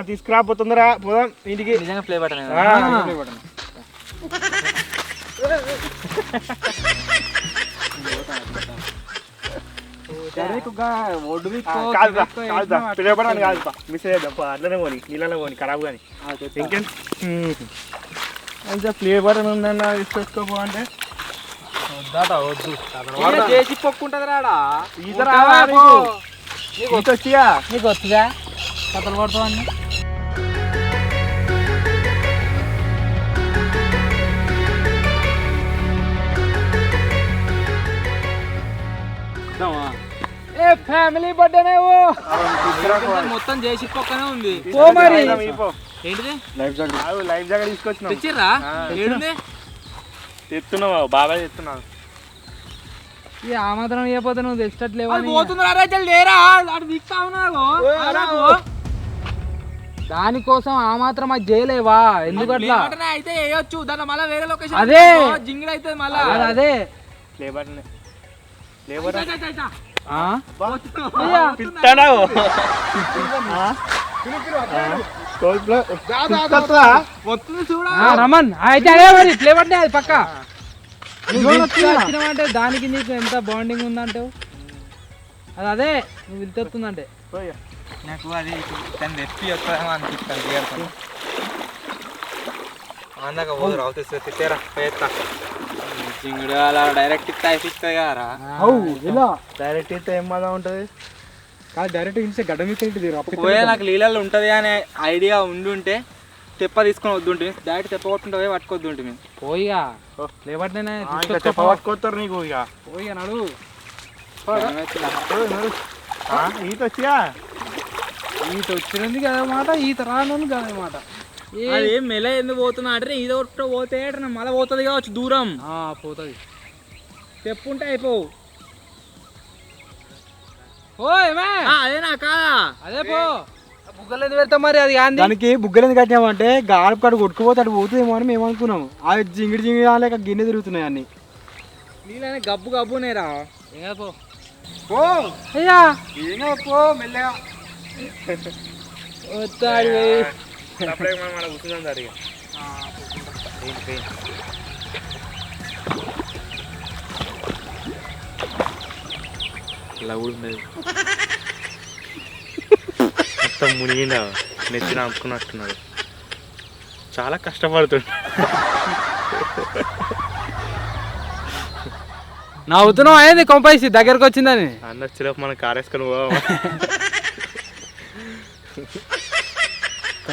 తీసుకురాపోతుందిరా పోదాం ఇంటికి. నిజంగా ప్లే బటన్ పిలవడానికి కాదు మిస్ అయ్యేద్దాం అట్లనే పోని నీళ్ళలో పోని ఖరాబ్ కానీ ఇంకేం అయితే ప్లే బటన్ ఉందన్న తీసుకోపో అంటే వద్దు చేసి పొక్కుంటది రాడా నీకు వస్తుందా కథలు పడతావు అన్నీ. ఫ్యామిలీ బర్త్డేనే మొత్తం చేసి పక్కనే ఉంది. ఓ మరి ఏంటిది లైఫ్ జాకెట్ తీసుకొచ్చినా తెచ్చిర్రా? ఏడుంది? తెస్తున్నావు బాబాయ్ తెస్తున్నావు. ఆ మాత్రం ఇవ్వకపోతే నువ్వు తెచ్చట్లేవు. దానికోసం ఆ మాత్రం అది చేయలేవా? ఎందుకట్లా అయితే వేయొచ్చు దాని మళ్ళీ వేరే లొకేషన్ అదే జింగిల్ అయితే మళ్ళీ అదే లేబర్ రమన్ అయితే అదే మరి ఫ్లేవర్ అది పక్క వచ్చినావంటే దానికి నీకు ఎంత బాండింగ్ ఉందంటావు? అది అదే నువ్వు వెళ్తుందంటే నాకు అది దాన్ని రెప్పి వస్తుందేమో అనిపిస్తుంది. అందాక పోదు రావుతుంది తిట్టేరా జింగుడు అలా డైరెక్ట్ ఇస్తే అయిపోతుంది కదరా. డైరెక్ట్ అయితే ఏం బాధ ఉంటుంది కాదు డైరెక్ట్ ఇస్తే గడ్డ మీద ఒకవేళ నాకు నీళ్ళల్లో ఉంటుంది అనే ఐడియా ఉండుంటే తెప్ప తీసుకొని వద్దుంటే డైరెక్ట్ తెప్ప కొట్టుకుంటే పోయి పట్టుకోవద్దు మేము పోయిగా లేబట్నే పట్టుకోతారు నీకు ఇక పోయిగా నడు ఈత వచ్చిగా ఈత వచ్చినది కదా మాట ఈత రాను కదా మాట. ఏం మెల ఎందుకు పోతున్నా అంటే ఇది ఒకటి పోతే మళ్ళీ పోతుంది కావచ్చు దూరం పోతుంది తెప్పుంటే అయిపోవు. అదేనా కాదా అదే పో బుగ్గలు ఎందుకు పెడతాం మరి అది కానీ దానికి బుగ్గలు ఎందుకు కట్టినామంటే గాడుపు కాడు కొట్టుకుపోతే అటు పోతుందేమో అని మేము అనుకున్నాము. ఆ జింగిడి లేక గిన్నె తిరుగుతున్నాయి అన్ని నీళ్ళని గబ్బు గబ్బునేరా. పో అయ్యా పో మెల్లగా వస్తాడు మన కూర్చుందాం సరిగా మొత్తం మునిగిన నెత్తిన అమ్ముకున్నట్టున్నాడు. చాలా కష్టపడుతుంది. నవ్వుతున్నావు అయింది కొంపైసి దగ్గరకు వచ్చిందని అందరు చిరపు మనం కారేసుకొని పోదామా?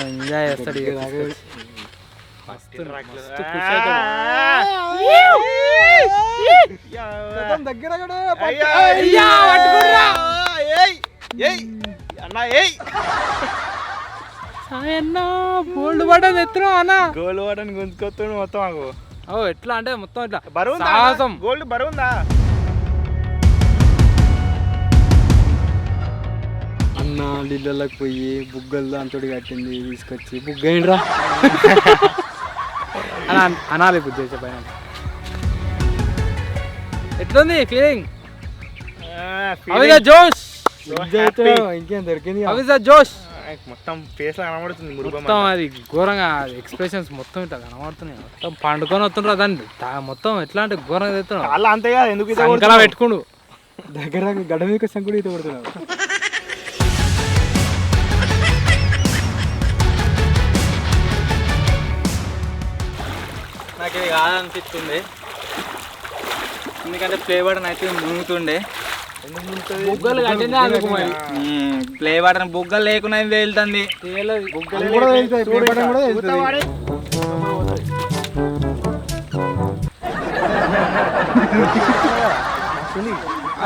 ఎంజాయ్ చేస్తాడు దగ్గర గోల్డ్ బటన్ ఎత్తున్నా అన్న గోల్డ్ బటన్ గుంజుకొత్తు మొత్తం మాకు. ఎట్లా అంటే మొత్తం ఇట్లా బరువు గోల్డ్ బరువుందా అన్న నీళ్ళకి పోయి బుగ్గలు దాంతో కట్టింది తీసుకొచ్చి బుగ్గైండ్రా అనాలి బుద్ధి చేసే పైన. ఎట్లుంది ఫీలింగ్? జోష్ ఇంకేం దొరికింది జోష్ మొత్తం ఫేస్ లో కనబడుతుంది మురుగం మొత్తం అది ఘోరంగా ఎక్స్ప్రెషన్స్ మొత్తం ఇట్లా కనబడుతున్నాయి. మొత్తం పండుకొని వస్తుండ్రు దాన్ని మొత్తం ఎట్లా అంటే ఘోరంగా తెస్తున్నాడు. అలా అంతే కదా, ఎందుకు సంకలా పెట్టుకుండు దగ్గర గడ్డ మీద సంకుడు ఈత కొడుతున్నాడు. నాకు ఇది కాదనిపిస్తుంది, ఎందుకంటే ప్లే బటన్ అయితే మునుగుతుండే. బుగ్గలు కట్టిందే అందుకు మరి. ప్లే బటన్ బుగ్గలు లేకుండా వెళ్తుంది.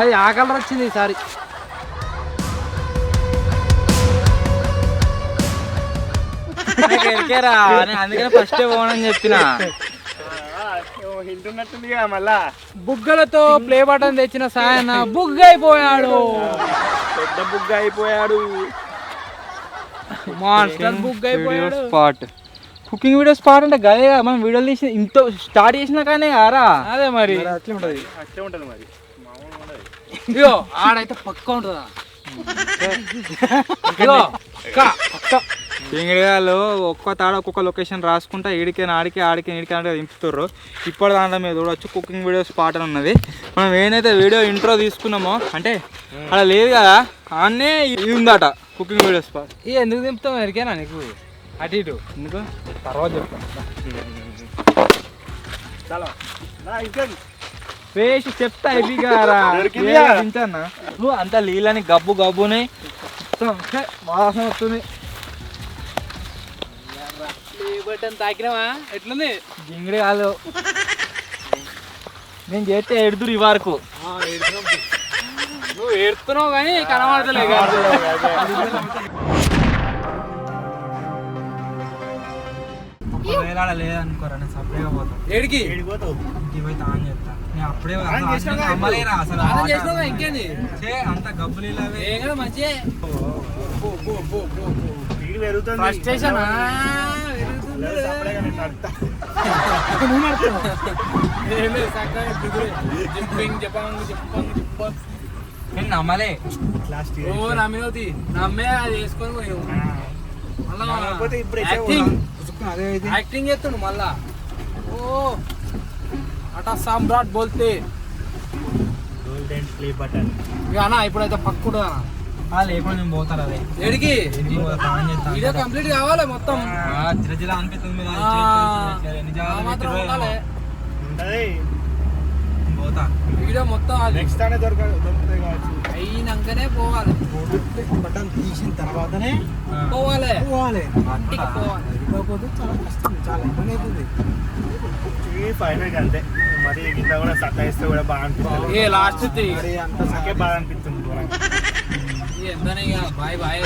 అది ఆ కలర్ వచ్చింది ఈసారి. ఎరికేరా, అందుకనే ఫస్ట్ పోనని చెప్పిన. వింటున్నట్టుంది కదా మళ్ళా. బుగ్గలతో ప్లే బటన్ తెచ్చిన సాయన బుగ్గ అయిపోయాడు. పెద్ద బుగ్గ అయిపోయాడు. మాస్టర్ బుగ్గ అయిపోయాడు. స్పాట్ కుకింగ్ వీడియో స్పాట్ అంటే గదే కదా, మనం వీడియోలు తీసి ఇంత స్టార్ట్ చేసినా కానీ కారా. అదే మరి అట్లే ఉంటుంది. అట్లే ఉంటుంది మరి, మామూలుగా ఉండదు. ఇగో ఆడైతే పక్క ఉంటుందా. ఇగో ఇంగ్రీడియాలు ఒక్క తాడ ఒక్కొక్క లొకేషన్ రాసుకుంటా ఈడికి ఆడికి ఆడికి ఈడికి ఆడికి దింపుతుర్రు. ఇప్పుడు దాంట్లో మీద చూడవచ్చు కుకింగ్ వీడియో స్పాట్ అని ఉన్నది. మనం ఏదైతే వీడియో ఇంట్రో తీసుకున్నామో అంటే అలా లేదు కదా, ఆడనే ఇది ఉందట కుకింగ్ వీడియో స్పాట్. ఇక ఎందుకు దింపుతావు ఎరికేనా నీకు అటు ఇటు ఎందుకు తర్వాత చెప్తాను. వేసి చెప్తా అయిపోయారా దొరికిందిగా. దించన్నా నువ్వు అంత నీళ్ళని గబ్బు గబ్బుని వాసన వస్తుంది. బటన్ తాకినావా ఎట్లుంది జింగిడి కాదు, నేను చేస్తే ఎడుదురు ఈ వరకు. నువ్వు ఏడుతున్నావు కానీ కనబడతలే. ఒకవేళ లేదనుకోరా నేను సపరేట్గా పోతాను. ఏడికి వెళ్ళిపోతావు. ఇంటికి పోయి తాను చెప్తా. నేను అప్పుడే ఆన్ చేసినావా? అమ్మలేరా అసలు స్నానం చేసినావా ఇంకేంది అంత గబ్బు నీళ్ళవే. ఏం కదా మంచిగా స్పీడ్ పెరుగుతుంది. ఫ్రస్ట్రేషన్ లేదు, సపరేట్గా నేను నడుపుతా. నేను నమ్మలే. లాస్ట్ ఓ నమ్మినవుతి నమ్మే అది వేసుకొని పోయావు. నమ్మకపోతే ఇప్పుడు ఎట్లా యాక్టింగ్ అదే అయితే యాక్టింగ్ చేస్తుండు మళ్ళా. ఓ అటా సామ్రాట్ బోల్తే గోల్డెన్ ప్లే బటన్. ఇక అన్న ఇప్పుడైతే పక్కుండు అన్న లేకుండా నేను పోతాను అదే ఏడికి ఇంటికి పోతా తాను చేస్తాను. వీడియో కంప్లీట్ కావాలి మొత్తం. చిరజిలా అనిపిస్తుంది మీద ఆ, ఆ మాత్రం ఉండాలి. ఉంటది. పోతా. వీడియో మొత్తం అది నెక్స్ట్ టైం దొరుకుతాయి కావచ్చు. అయినాకనే పోవాలి. బటన్ తీసిన తర్వాతనే పోవాలి పోవాలి. ఇంటికి పోవాలి. లేకపోతే చాలా కష్టం, చాలా ఇబ్బంది అవుతుంది. ఫైనల్ అంతే. మరి కింద కూడా సతాయిస్తే కూడా బాగా అనిపిస్తుంది. ఏ లాస్ట్ మరి అంత నాకే బాగా అనిపిస్తుంది. ఎంతనే ఇక బాయ్ బాయ్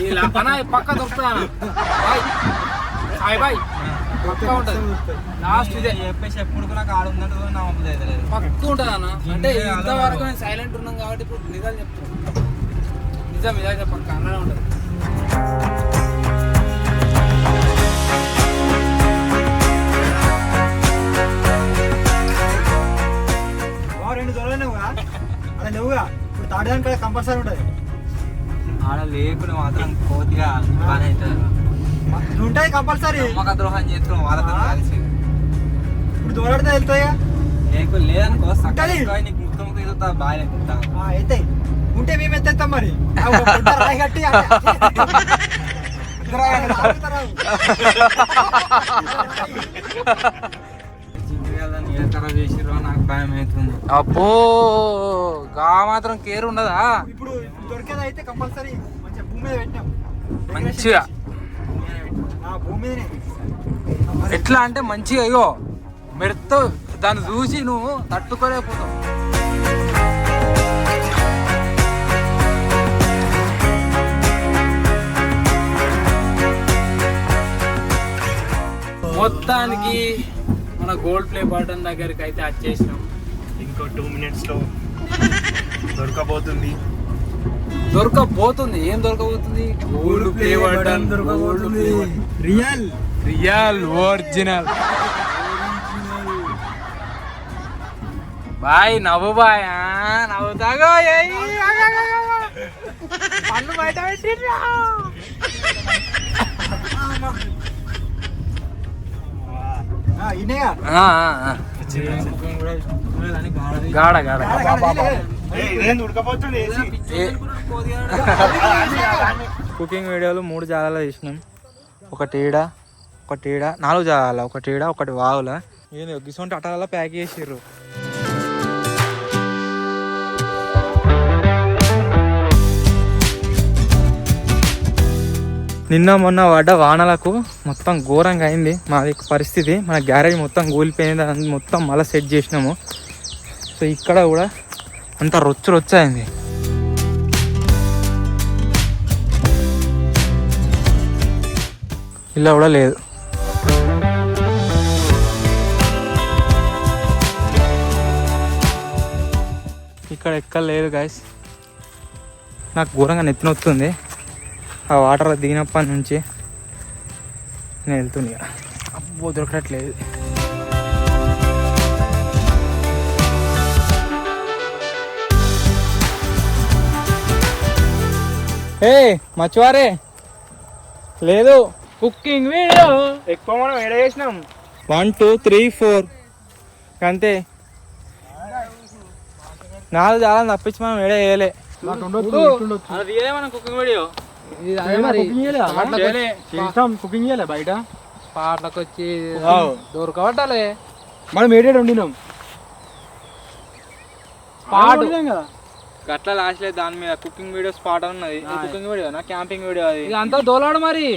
ఈ అన్న పక్క దొరుకుతా బాయ్ బాయ్ బాయ్ పక్క ఉంటుంది లాస్ట్ ఇదే చెప్పేసి ఎప్పుడు కూడా నాకు ఆడుందంటే కూడా నా అమ్మ లేదు. పక్క ఉంటుంది అన్న. అంటే ఇంతవరకు నేను సైలెంట్ ఉన్నాం కాబట్టి ఇప్పుడు నిజాలు చెప్తున్నాను. నిజం ఇదైతే పక్క అన్ననే ఉంటుంది. రెండు దొరలేవుగా అలా లేవుగా. ఇప్పుడు తాడడానికి కూడా కంపల్సరీ ఉంటుంది. ఆడ లేకుండా మాత్రం కోతిగా బాగానే అవుతుంది. ఉంటాయి కంపల్సరీ. నమ్మక ద్రోహం చేస్తున్నాం వాళ్ళతో కలిసి. ఇప్పుడు దూరాడితే వెళ్తాయా? లేదనుకో ఉంటది. సక్కగా నీకు ముక్క ముక్క ఎదుగుతా బాగా ఎక్కుతా. అయితే ఉంటే మేము ఎత్తేస్తాం మరి. రాయి కట్టి చేసిర్రో నాకు భయం అవుతుంది. అబ్బో గా మాత్రం కేర్ ఉండదా. ఇప్పుడు దొరికేది అయితే కంపల్సరీ మంచిగా భూమి మీద పెట్టాం. మంచిగా భూమి మీదనే ఎట్లా అంటే మంచిగా అయ్యో మెడతో దాన్ని చూసి నువ్వు తట్టుకోలేకపోతావు. మొత్తానికి మన గోల్డ్ ప్లే బటన్ దగ్గరికి అయితే వచ్చేసినాం. ఇంకో 2 minutes లో దొరకబోతుంది. దొరకబోతుంది. ఏం దొరకబోతుంది? గోల్డ్ ప్లే బటన్ దొరకబోతుంది. రియల్ రియల్ ఒరిజినల్ బాయ్ నవ్వు బాయ్ నవ్వుతాగో పన్ను బయట పెట్టిర్రా. ఆ, ఆ. గాడ గాడ ఉడకపోతుంది కుకింగ్ వీడియోలు 3 జాగాలో తీసినాం. ఒకటి ఈడ, 4 జాగాల, ఒకటి ఈడ, ఒకటి వాగుల. ఏంది గిసొంటి అటాలలో ప్యాక్ చేసిర్రు. నిన్న మొన్న పడ్డ వానలకు మొత్తం ఘోరంగా అయింది మాది పరిస్థితి. మన గ్యారేజ్ మొత్తం కూలిపోయింది, అది మొత్తం మళ్ళీ సెట్ చేసినాము. సో ఇక్కడ కూడా అంత రొచ్చు అయింది. ఇలా కూడా లేదు. ఇక్కడ ఎక్కడ లేదు గైస్. నాకు ఘోరంగా నెత్తినొస్తుంది. ఆ వాటర్ దిగినప్పటి నుంచి నేను వెళ్తుంది. అబ్బో దొరకట్లేదు. ఏ మచ్చువారే లేదు. కుకింగ్ వీడియో ఎక్కువ మనం ఎడ చేసినాం 1 2 3 4 అంతే. 4 చాలా తప్పించి మనం ఎడ వేయలే. కుకింగ్ వీడియో కుకింగ్ చేయలే బయట పాటలకు వచ్చి దొరకబట్టాలి. మనం ఏడేడు వండినాం పాట కదా. అట్లా లాస్ట్ లేదు దాని మీద కుకింగ్ వీడియో స్పాట్ ఉన్నది. కుకింగ్ వీడియో నా క్యాంపింగ్ వీడియో అది ఇక అంతా దోలాడు మరి.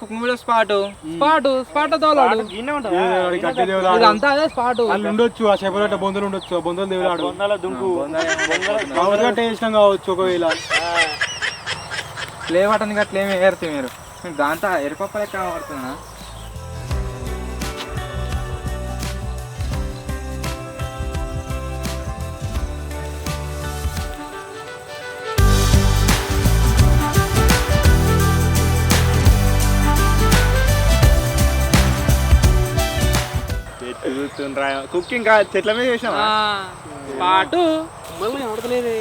కుకింగ్ వీడియో స్పాట్ దోలాడు ఇదంతా అదే స్పాట్. వాళ్ళు ఉండొచ్చు, ఆ చేపల బొందలు ఉండొచ్చు, బొందలు దేవులాడు దుంకు వేసినాం కావచ్చు. ఒకవేళ ప్లే బటన్ అట్లా ఏమి వేయరు మీరు. దాంతో ఎరుపప్పలు ఎక్కడ పడుతున్నా. కుకింగ్ చెట్ల మీద చేసినాం పాటు మళ్ళీ ఆడతలేదే.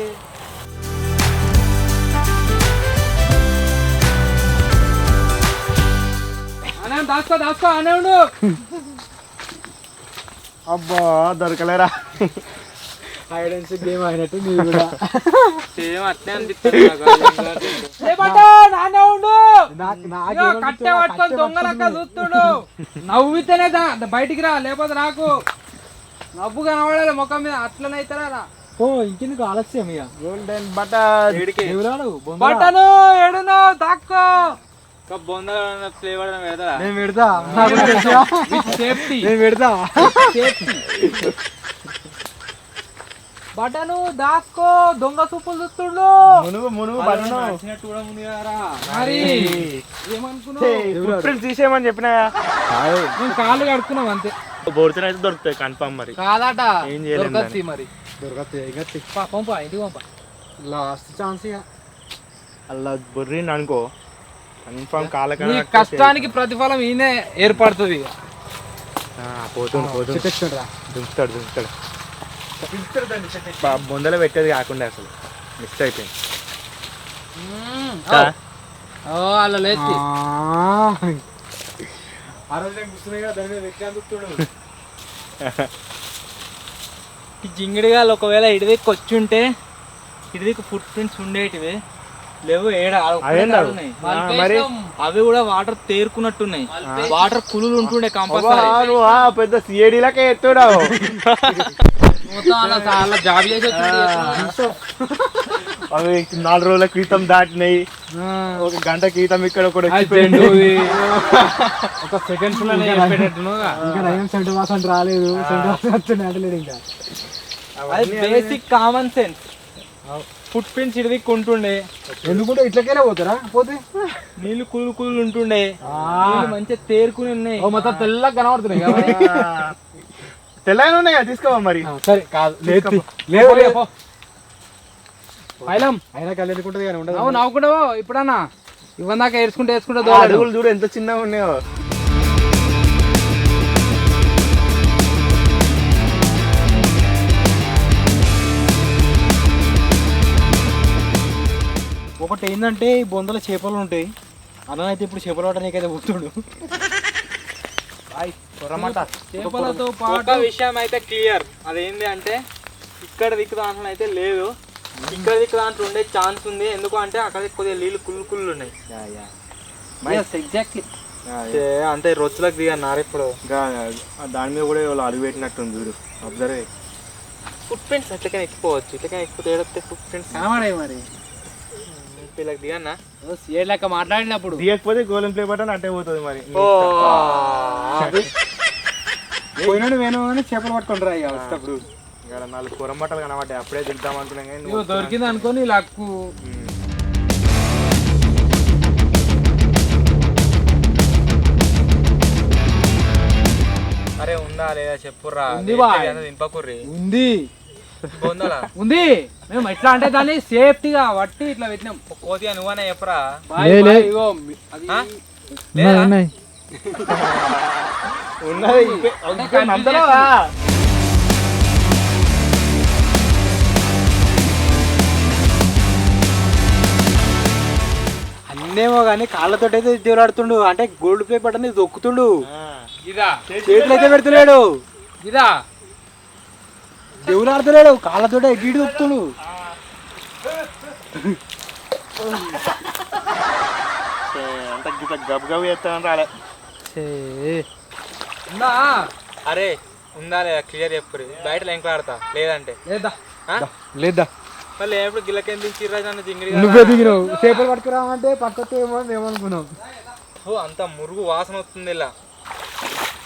దాసుకో అనే ఉండు. అబ్బా దొరకలేరా. గేమ్ అయినట్టు మీరు కూడా సేమ్ అట్లే అనిపిస్తుంది. కట్టె పట్టుకొని దొంగలక్క చూస్తుడు. నవ్వితేనే బయటికి రా, లేకపోతే నాకు నవ్వు కనబడాలి ముఖం మీద. అట్లనైతేరా. ఓ ఇంకెందుకు ఆలస్యం. ఇక గోల్డెన్ బటర్ బటను ఎడును దాక్కో. బొందలు ప్లే బటన్ పెడతా. నేను పెడతా. సేఫ్టీ నేను పెడతా. బటను దాక్కో. దొంగ సూపులు చూస్తుండు. మునుగు బటను మరి ఏమనుకున్నావు తీసేయమని చెప్పినా. నేను కాళ్ళు కడుక్కున్నాం అంతే. బోర్తన అయితే దొరుకుతాయి కన్ఫామ్. మరి కాదట ఏం చేయలేదు దొరకత్తి మరి. దొరకత్తి పంప ఇంటికి పంప. Last chance. ఇక అలా బొర్రిండి అనుకో కన్ఫామ్ నీ కష్టానికి ప్రతిఫలం ఈయనే ఏర్పడుతుంది. పోతుంది దుంకుతాడు బొందలో పెట్టేది కాకుండా అసలు మిస్ అయిపోయింది. అలా లేదు. జింగిడిగా ఒకవేళ ఇడిదికి వచ్చుంటే ఇడిదికి ఫుట్ ప్రింట్స్ ఉండేటివి లేవు. మరి అవి కూడా వాటర్ తేరుకున్నట్టున్నాయి. వాటర్ కులులు ఉంటుండే కంపల్సరీ. పెద్ద సిఐడిలకే ఎత్తుడావు. జాబ్ చేసి అవి 4 రోజుల క్రితం దాటినాయి. 1 గంట క్రితం ఇక్కడ కూడా ఒక సెకండ్స్ రాలేదు. ఇంకా అది basic common sense. Footprints ఇడిదికి ఉంటుండే. ఎందుకుంటే ఇట్లకైనా పోతారా? పోతే నీళ్ళు కులు ఉంటుండే. మంచిగా తేరుకుని ఉన్నాయి. మొత్తం తెల్లగా కనబడుతున్నాయి. తెల్లగా ఉన్నాయి కదా, తీసుకోవా మరి. సరే కాదు అయినా కలికుంటది కానీ ఉండదు. అవును నవ్వుకుంటా ఇప్పుడన్నా ఇవ్వదాకా ఏడ్చుకుంటే అడుగులు చూడు ఎంత చిన్నగా ఉన్నాయో. ఒకటి ఏంటంటే ఈ బొందల చేపలు ఉంటాయి. అలా అయితే ఇప్పుడు చేపలు పట్టడానికైతే పోతుండు. చేపలతో ఒక విషయం అయితే క్లియర్, అదేంటి అంటే ఇక్కడ దిక్కు దాంట్లో అయితే లేదు, ఇక్కడ దిక్కు దాంట్లో ఉండే ఛాన్స్ ఉంది. ఎందుకు అంటే అక్కడ కొద్దిగా నీళ్ళు కుళ్ళు ఉన్నాయి. ఎగ్జాక్ట్లీ అంటే రొచ్చులకు దిగన్నారు ఇప్పుడు. దాని మీద కూడా వాళ్ళు అడుగు పెట్టినట్టుంది చూడు, అబ్జర్వ్. ఫుట్ ప్రింట్స్ ఎట్లకైనా ఎక్కిపోవచ్చు, ఇట్లకైనా ఎక్కిపోతే ఏడొస్తే ఫుట్ ప్రింట్స్ కనబడాయి మరి. వీళ్ళకి దిగన్నా సీడ్ లెక్క మాట్లాడినప్పుడు దిగకపోతే గోల్డెన్ ప్లే బటన్ అంటే పోతుంది మరి. పోయినాడు వేణు కానీ చేపలు పట్టుకుంటారా ఇక వచ్చేటప్పుడు. ఇక్కడ 4 కొరమట్టలు కనబడ్డాయి, అప్పుడే దిగుదాం అనుకున్నాం కానీ నువ్వు దొరికింది అనుకోని లక్కు. అరే ఉందా లేదా చెప్పుర్రా, ఉంది బాయ్. దింపకుర్రి. ఉంది బొందలా ఉంది. మేము ఎట్లా అంటే దాన్ని సేఫ్టీగా పట్టి ఇట్లా పెట్టినాం. కోతిగా నువ్వనే చెప్పురా. బాయ్ బాయ్, ఇగో అది లేదా? ఉన్నాయి ఉన్నది అందులో అన్నేమో కానీ కాళ్ళతో అయితే దేవులాడుతుండు. అంటే గోల్డ్ ప్లే బటన్ దొక్కుతుండు, ఇదా చేతులు అయితే పెడుతున్నాడు. ఇదా దేవులాడుతున్నాడు, కాళ్ళతో గీడి దొక్కుతుండు. అంత గిట్ల గబ్ గబ్ చేస్తానని రాలే. ఉందా? అరే ఉందా లేదా క్లియర్ చెప్పుర్రి, బయట ఎంకలాడతా లేదంటే లేదా లేదా మళ్ళీ ఎప్పుడు గిల్లకేం దించిర్రా నన్ను జింగిరి నువ్వే దిగినావు. చేపలు పట్టుకురా అంటే పక్కతో ఏమో ఏమనుకున్నావు. అంత మురుగు వాసన వస్తుంది ఇలా.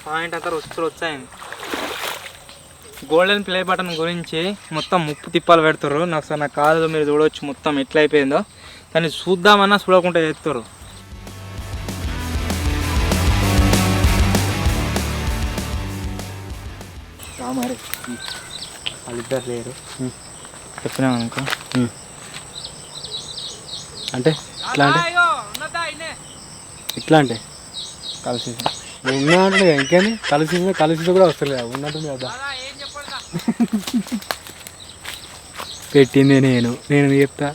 పాయింట్ అంతా వచ్చాయండి. గోల్డెన్ ప్లే బటన్ గురించి మొత్తం 30 తిప్పాలు పెడతారు. నాకు సార్ నా కాదు మీరు చూడవచ్చు మొత్తం ఎట్లా అయిపోయిందో. దాన్ని చూద్దామన్నా చూడకుండా చేస్తారు. మరి వాళ్ళిద్దరు లేరు చెప్పినా అనుకో. అంటే ఇట్లా అంటే ఇట్లా అంటే కలిసి ఉన్నా అంటే ఇంకేంది కలిసి కూడా వస్తలేదు. ఉన్నట్టుంది కదా, పెట్టింది నేను చెప్తా.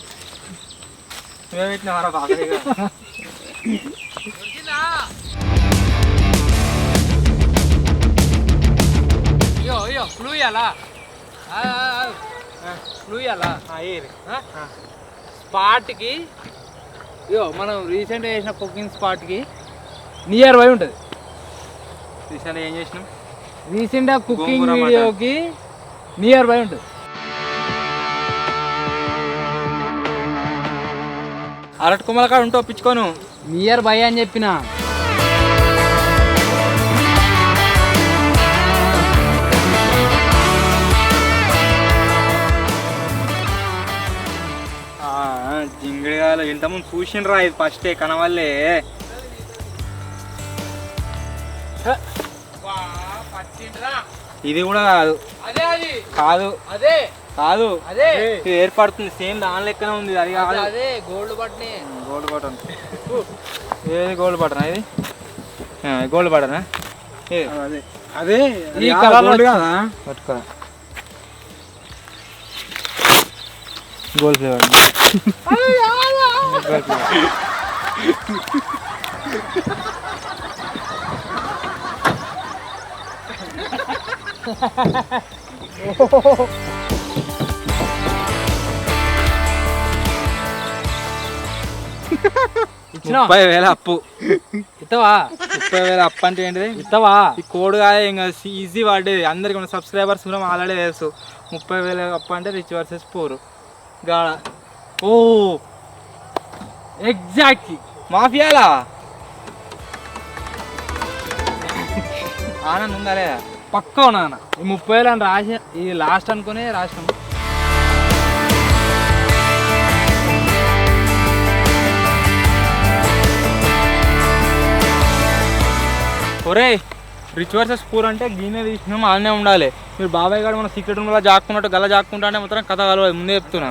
నువ్వే పెట్టినావారా బాగా? అయ్యో ఫ్లూ ఇయ్యాలా? ఫ్లూ ఇయ్యాలా? స్పాట్కి అయ్యో మనం రీసెంట్గా చేసిన కుకింగ్ స్పాట్కి నియర్ బై ఉంటుంది. రీసెంట్గా ఏం చేసినాం? రీసెంట్గా కుకింగ్ గోంగూర వీడియోకి నియర్ బై ఉంటుంది. అరటి కొమ్మల కాడ ఉంటే ఒప్పించుకోను. నియర్ బై అని చెప్పిన. జింగిడిగాలు ఇంతకుముందు చూసిండ్రా, ఇది ఫస్టే కనవల్లే. ఇది కూడా కాదు అదే అది కాదు అదే కాదు అదే ఇది ఏర్పడుతుంది. సేమ్ దాని లెక్కనే ఉంది. అది కాదు. అదే గోల్డ్ బట్నే. గోల్డ్ బటన్ ఏది? గోల్డ్ బటన్ ఇది గోల్డ్ బటనా? అదే ఈ కలర్ కదా పట్టుకో. గోల్డ్ ఫ్లేవర్ ఇచ్చినా 30,000 అప్పు. ఇస్తావా? 30,000 అప్పు అంటే ఏంటిది? ఇస్తావా? ఈ కోడ్ కాదు ఇంకా ఈజీ పడ్డేది. అందరికి మన సబ్స్క్రైబర్స్ కూడా ఆల్రెడీ తెలుసు. 30,000 అప్పు అంటే రిచ్ వర్సెస్ పూర్ గాడ. ఓ ఎగ్జాక్ట్లీ మాఫియాలా ఆనంద్ ఉందా లేదా? పక్కా ఉన్నా. ఈ 30,000 అని రాసి ఇది లాస్ట్ అనుకునే రాసినాం. ఒరే రిచ్ వర్సెస్ పూర్ అంటే గీనే తీసినాం ఆడనే ఉండాలి. మీరు బాబాయ్ గారు మన సీక్రెట్ రూమ్లో జాక్కున్నట్టు గల జాక్కుంటా అంటే మాత్రం కథ కలవదు. ముందే చెప్తున్నా.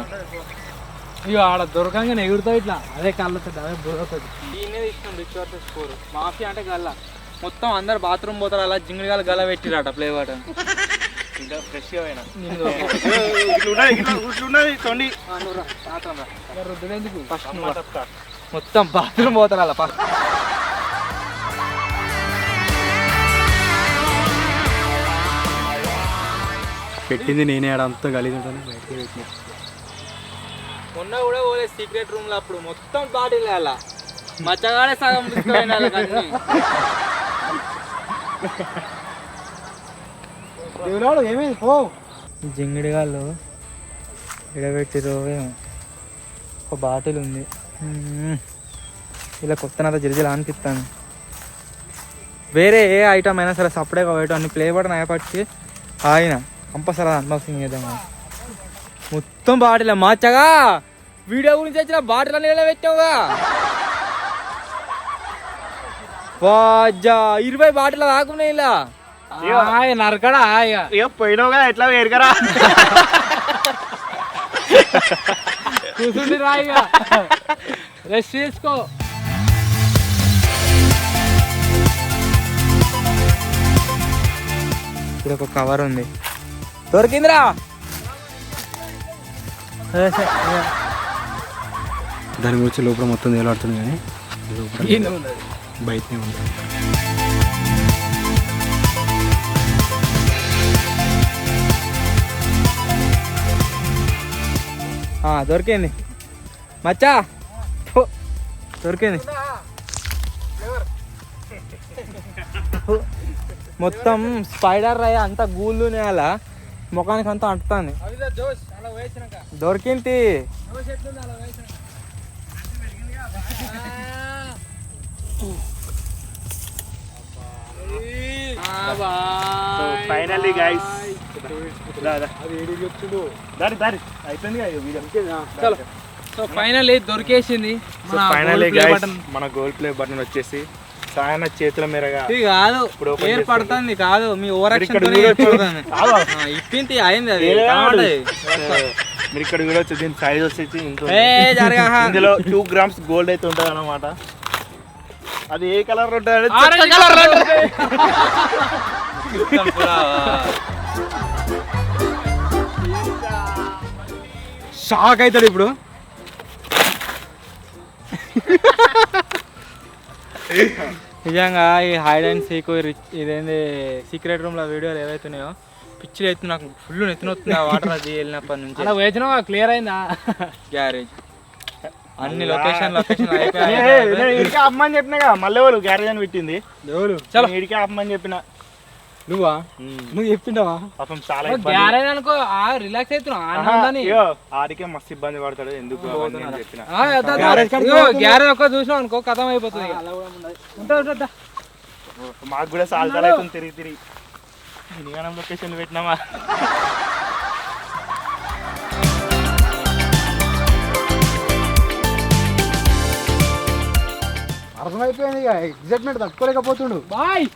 ఇక ఆడ దొరకంగా ఎగురుతావు ఇట్లా. అదే కళ్ళతో అదే బుర్రతుంది. గీనే తీసినాం రిచ్ వర్సెస్ పూర్. మాఫియా అంటే గల్ల మొత్తం అందరు బాత్రూమ్ పోతారు. అలా జింగిడిగాలు గల పెట్టిరాట ప్లే బటన్. ఇంకా ఫ్రెష్గా పోయినా ఇట్లున్నది తొండి రుద్దుడేందుకు ఫస్ట్ మొత్తం బాత్రూమ్ పోతారు అలా ఫస్ట్. పెట్టింది నేనే ఆడ అంతా గలీజ్ ఉంటాను బయటకి పెట్టిన. మొన్న కూడా పోలే సీక్రెట్ రూమ్ లో అప్పుడు మొత్తం బాటిల్ అలా మచ్చగానే సగం తీసుకుపోయినా ఏమైంది పో. జింగిడిగాళ్ళు విడబెట్టిరో ఒక బాటిల్ ఉంది ఇలా కొత్తనంత జిరిజిలా అనిపిస్తాను. వేరే ఏ ఐటమ్ అయినా సరే సపరేట్గా ఐటమ్ అన్ని ప్లే బటన్ అయిపట్టి ఆయన కంపల్సరీ అన్బాక్సింగ్ చేద్దాం. మొత్తం బాటిల్ మార్చగా వీడియో గురించి వచ్చిన బాటిల్ అని ఎలా పెట్టావుగా 20 బాటిల్ రాకున్నాయి ఇలా నరకడా ఇక పోయినావుగా ఎట్లా వేరుకరా కూర్చుండి రాయిగా రెస్ట్ చేసుకో. ఇక్కడ ఒక కవర్ ఉంది దొరికిందిరా. దాని గురించి లోపల మొత్తం తేలాడుతుంది కానీ లోపల బయటనే ఉంది. దొరికింది మచ్చా దొరికింది. మొత్తం స్పైడర్ రాయ అంతా గూళ్ళునే అలా ముఖానికి అంతా అంటుతుంది. దొరికింది ఫైనల్లీ గైస్ అయిపోయింది. సో ఫైనల్లీ దొరికేసింది మన గోల్డ్ ప్లే బటన్ వచ్చేసి సాయన చేతుల మేరగా ఇది కాదు ఇప్పుడు ఏర్పడుతుంది కాదు మీ ఓవర్ ఇప్పింది అయింది అది మీరు ఇక్కడ చూడొచ్చు. దీని సైజ్ వచ్చేసి ఇందులో 2 grams గోల్డ్ అయితే ఉంటుంది అన్నమాట. అది ఏ కలర్ ఉంటుంది? షాక్ అవుతాడు ఇప్పుడు. నిజంగా ఈ హైడ్ అండ్ సీక్ ఇదేంది సీక్రెట్ రూమ్ లో వీడియోలు ఏవైతున్నాయో పిచ్చిలు అయితే నాకు ఫుల్ నెత్తినొస్తుంది. ఆ వాటర్ అది వెళ్ళినప్పటి నుంచి అలా వేసినా క్లియర్ అయిందా? గ్యారేజ్ అన్ని లొకేషన్ అయిపోయాయి. ఇడికి అమ్మని చెప్పినా మళ్ళీ వాళ్ళు గ్యారేజ్ అని పెట్టింది. చలో ఇడికి అమ్మని చెప్పిన. నువ్వు చెప్పిండవా? పాపం చాలా గ్యారేజ్ అనుకో రిలాక్స్ అవుతున్నా. ఆడికే మస్తు ఇబ్బంది పడతాడు. ఎందుకు చెప్పిన గ్యారేజ్ ఒక్క చూసినాం అనుకో కథం అయిపోతుంది. మాకు కూడా సాల్తాలు అవుతుంది తిరిగి తిరిగి. ఎన్నిగానం లొకేషన్లు పెట్టినామా? అర్థమైపోయింది. ఇక ఎగ్జైట్మెంట్ తట్టుకోలేకపోతుండు. బాయ్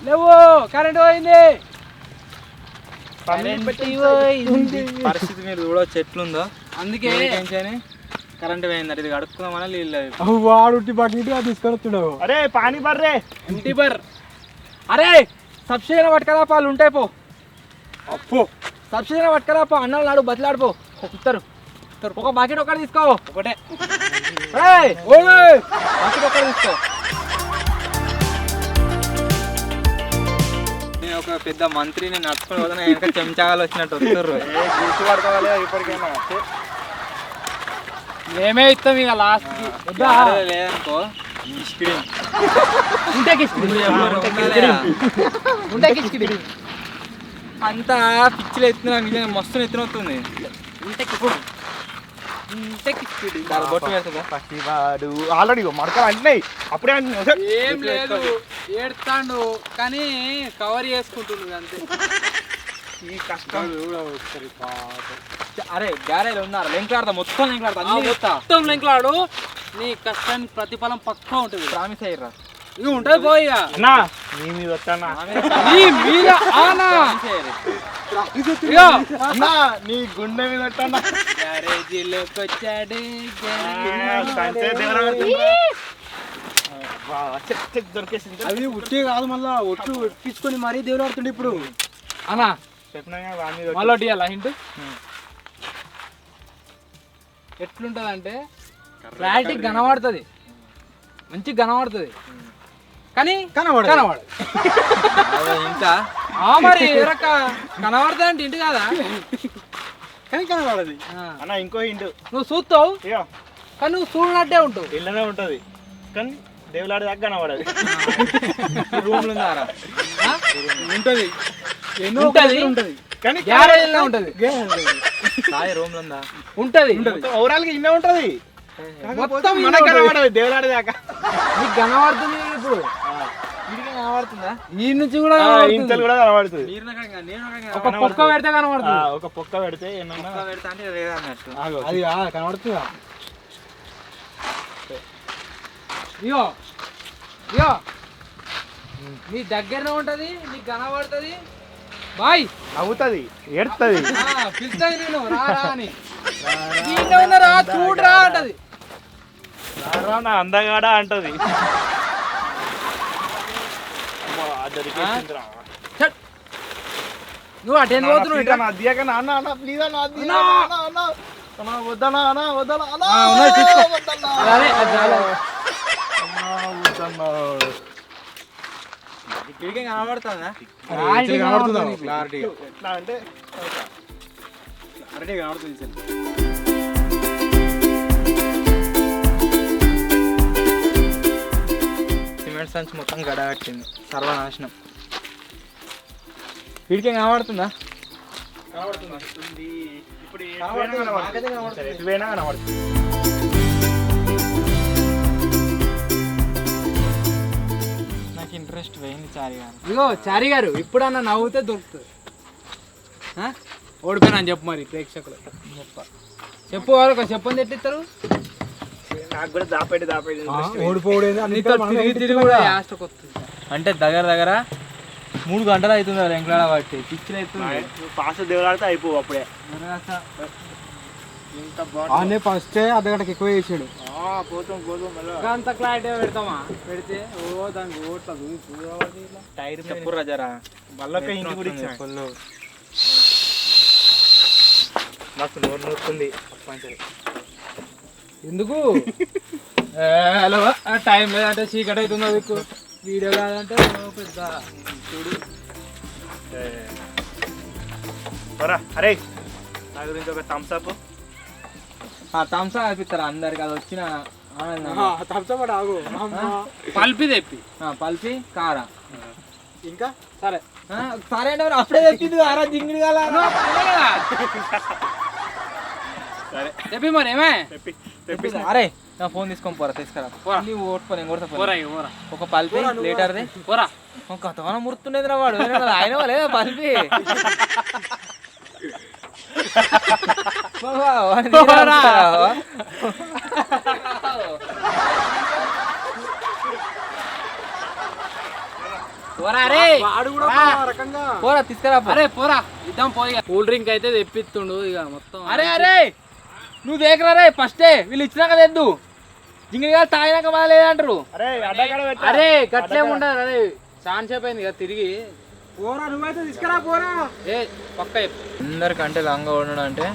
లేవు కరెంట్ పోయింది. పరిస్థితి మీరు చూడవచ్చు ఎట్లుందో. అందుకే కరెంట్ పోయింది. ఇది కడుక్కుందామని నీళ్ళు వాడు బకెట్ తీసుకొని వస్తున్నావు. అరే పానీ బర్రే ఇంటి బర్. అరే సబ్సిడీ పట్టుకరా పాలు ఉంటాయి పో. అప్పు సబ్సిడీ పట్టుకరా పో. అన్నాడు నాడు బతిలాడిపో. ఇస్తారు ఒక బకెట్ ఒకటి తీసుకో. ఒకటే బకెట్ ఒకటి తీసుకో. నేను ఒక పెద్ద మంత్రిని నడుచుకుని పోతే వెనక చెంచాగాలు వచ్చినట్టు వస్తారు. గుర్తుపడతావాలి ఇప్పటికైనా. మేమే ఇస్తాం ఇక లాస్ట్ లేదనుకో అంతా పిచ్చిలు ఎత్తున్నా నిజంగా మస్తు ఎత్తునవుతుంది. ఆల్రెడీ మడకలు అంటున్నాయి. అప్పుడే ఏం లేదు ఏడుతాండు కానీ కవర్ చేసుకుంటుంది అంతే. ఈ కష్టం అరే గ్యారేజ్ ఉన్నారు లింక్లాడతా మొత్తం మొత్తం లింక్లాడు. నీ కష్టానికి ప్రతిఫలం పక్కా ఉంటుంది. ప్రామిస్ అయ్యరా ఇవి ఉంటుంది పోయి అన్నా నీ మీద వచ్చానా? నీ మీద ఆనా అన్నా నీ గుండె మీద వచ్చానా? గ్యారేజీలోకి వచ్చాడు. దొరికేసింది. అది ఉట్టి కాదు, మళ్ళా ఒట్టు ఎక్కించుకొని మరీ దేవుడు ఆడుతుండే ఇప్పుడు. అన్నా చెప్పినా కానీ వాడి మీద మళ్ళీ ఇవ్వాలా హింట్ ఎట్లుంటుంది అంటే క్లారిటీ కనబడుతుంది, మంచిగా కనబడుతుంది కానీ కనబడదు. ఇంకా మరి రక కనబడుతుంది అంటే ఇంటి కాదా కానీ కనబడదు. అన్న ఇంకో ఇంటి నువ్వు చూస్తావు ఇక కానీ నువ్వు చూడనట్టే ఉంటావు. ఇళ్ళనే ఉంటుంది కానీ దేవులాడి దాకా కనబడదు. రూమ్లు ఉందారా? ఉంటుంది, ఎన్నో ఉంటది. ఉంటుంది కానీ గ్యారేజ్లో ఉంటుంది, సాయి రూమ్లు ఉందా? ఉంటుంది ఓవరాల్ గా ఇన్నే ఉంటది. మొత్తం మనకు కనబడదు దేవులాడి దాకా. నీకు కనబడుతుంది ఇప్పుడు, ఇంటికి కనబడుతుందా? ఈ నుంచి కూడా ఇంతలు కూడా కనబడుతుంది. ఒక పొక్క పెడితే కనబడుతుంది. ఒక పొక్క పెడితే ఏమన్నా పెడతా అంటే లేదన్నట్టు. ఆగు. అది కనబడుతుందా? ఇగో ఇగో నీ దగ్గరనే ఉంటది, నీకు కనబడుతుంది. బాయ్ నవ్వుతుంది, ఏడుతుంది. పిలుస్తుంది నేను రా రా అని, దీంట్లో ఉన్నారా చూడరా అంటది. రారా నా అందగాడా అంటది. ఛట్. నువ్వు అటెండ్ పోతున్నావు ఇట్లా. ఉన్నది తీసుకో. అదే, అది చాలు. ఇక్కడికి కనబడుతుందా? క్లారిటీ కనబడుతుందా? కనబడుతుంది. క్లారిటీగా అంటే క్లారిటీగా కనబడుతుంది సార్. సిమెంట్ సంచి మొత్తం గడగట్టింది, సర్వనాశనం. వీడికి కనబడుతుందా? ఇప్పుడు ఎటువైనా కనబడుతుంది. నాకు ఇంట్రెస్ట్ పోయింది చారి గారు. ఇగో చారి గారు ఇప్పుడన్నా నవ్వుతే దొరుకుతుంది. ఓడిపోయినా అని చెప్పు మరి ప్రేక్షకులు. చెప్పు వారు ఒక చెప్పని తెట్టిస్తారు. నాకు కూడా దాపేటి ఓడిపోవడం నీతో తిరిగి తిరిగి కూడా యాస్టకు వస్తుంది. అంటే దగ్గర దగ్గర 3 గంటలు అవుతుంది వెంకలాడ బట్టి పిచ్చిలు అవుతుంది. పాస్ దేవులాడితే అయిపోవు అప్పుడే. ఆనే ఫస్ట్ అర్ధగంటకి ఎక్కువ చేసాడు. పోతాం అంత క్లారిటీ పెడతామా? పెడితే ఓ దానికి ఓట్ల చూడబడి టైర్ చెప్పుర్రా జరా. మళ్ళొక్క ఇంటి కూడా ఇచ్చిన ఫుల్ నాకు నోరు నొస్తుంది. ఎందుకు హలో టైం లేదంటే చీకటి అవుతుందో దిక్కు, వీడియో కాదంటే ఓ పెద్ద చూడు. అరే నా గురించి ఒక థమ్స్ అప్. థమ్స్ అయిపోతారా అందరికి? అది వచ్చిన ఆనందం. ఆగు. పల్పి తెప్పి పల్పి కారా ఇంకా సరే సరే అంటే మరి అప్పుడే తెప్పింది కారా జింగిడి కాల. సరే తెప్పి మరి ఏమే అరే నా ఫోన్ తీసుకొని పోరా, తీసుకురా. నువ్వు ఓట్టుకో, నేను కొడతా. పోరా ఇక పోరా ఒక పల్పి లీటర్ది పోరా. కథమన మురుతుండేదిరా వాడు. ఆయన లేదా పల్పి పోరా రే పోరా తీసుకురా. అరే పోరా ఇద్దాం పోయి. కూల్ డ్రింక్ అయితే తెప్పిస్తుండు ఇక మొత్తం. అరే అరే నువ్వు దేకరా రే, ఫస్టే వీళ్ళు ఇచ్చినాక తెద్దు. జింగిడి గారు తాగినాక మళ్ళీ లేదంటారు. అరే అడ్డగాడ అరే గట్లేం ఉండదు. అరే చాలా సేపు అయింది కదా తిరిగి. పోరా, నువ్వైతే తీసుకురా పోరా. ఏ పక్క అందరికంటే లాంగ్గా ఉండడం అంటే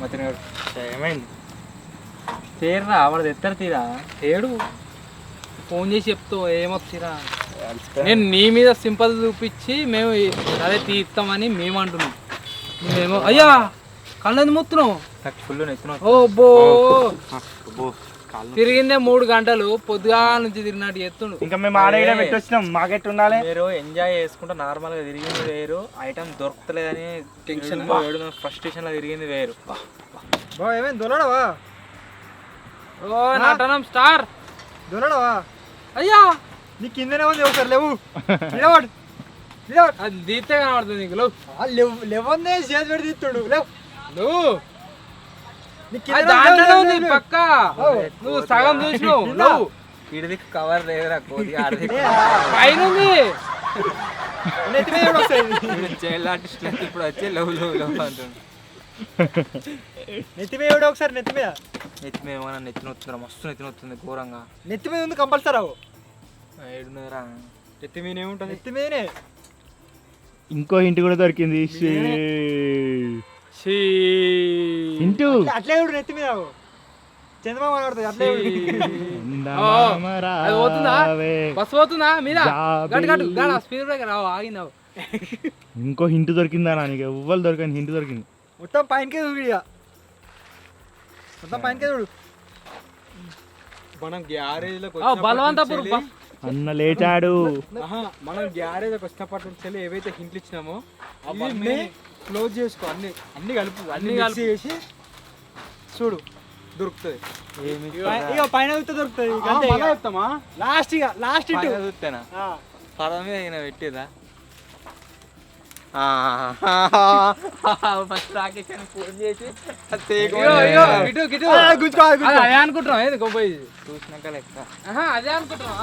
మతినాడు. ఏమైంది? తీరా వాడు తెత్తరు తీరా. ఏడు ఫోన్ చేసి చెప్తావు ఏమొచ్చిరా. నేను నీ మీద సింపతి చూపించి మేము అదే తీస్తామని మేము అంటున్నాం. నువ్వేమో అయ్యా కళ్ళని మొత్తున్నావు. నాకు ఫుల్ నెత్తున. ఓ బో తిరిగిందే 3 గంటలు, పొద్దుగా నుంచి తిరిగినట్టు ఎత్తుండు. ఇంకా మేము ఆడేయడం పెట్టి వచ్చినాం, మాకెట్టు ఉండాలి. మీరు ఎంజాయ్ చేసుకుంటా నార్మల్ గా తిరిగింది వేరు, ఐటమ్ దొరకలేదని టెన్షన్ ఫ్రస్ట్రేషన్ లో తిరిగింది వేరు. ఏమైంది దొరడవా? ఓ నటనం స్టార్ దొరడవా? అయ్యా నీ కిందనే ఉంది, ఒకసారి లేవు. నిలబడు, నిలబడు. అది దీతే కనబడుతుంది నీకు. లేవన్నే చేతి పెట్టి తీస్తాడు. లేవు నువ్వు నీ అది దాంట్లోనే ఉంది పక్క. నువ్వు సగం చూసినావు. నువ్వు ఇడిది కవర్ లేదురా కోది ఆడిది పైన ఉంది. చైల్డ్ ఆర్టిస్ట్ ఇప్పుడు వచ్చి లవ్ లవ్ లవ్ అంటుంది. నెత్తి మీద ఒకసారి నెత్తి మీద నెత్తి మీద ఏమన్నా నెత్తిన వస్తుందా? మస్తు నెత్తిన వస్తుంది ఘోరంగా. నెత్తి మీద ఉంది కంపల్సరీ. అవు ఏడున్నరా ఎత్తి మీనే ఉంటుంది. ఎత్తి మీనే ఇంకో ఇంటి కూడా దొరికింది. ఇంటూ అట్లే చూడు ఎత్తి మీద చంద్రబాబు కనబడుతుంది. అట్లే అది పోతుందా బస్ పోతుందా మీద స్పీడ్ బ్రేకర్ ఆగినావు. ఇంకో హింట్ దొరికిందా నీకు? ఎవ్వరు దొరికింది హింట్ దొరికింది. మొత్తం పైనకే చూడు ఇక. మొత్తం పైనకే చూడు. మనం గ్యారేజ్లోకి బలవంతపురం అన్న లేచాడు. మనం గ్యారేజ్కి వచ్చినప్పటి నుంచి ఏవైతే హింట్లు ఇచ్చినామో అవన్నీ క్లోజ్ చేసుకో. అన్ని కలుపు. అన్ని కలిపి చేసి చూడు దొరుకుతుంది. ఇక పైన దొరుకుతుంది. లాస్ట్ ఇక లాస్ట్ ఇంటూ చూస్తేనా పదం మీద అయినా పెట్టిరా ఫస్ట్ రాకేష్ అని ఫోన్ చేసి అదే అనుకుంటున్నాం. ఏది గొప్ప చూసినాక లెక్క అదే అనుకుంటున్నాం.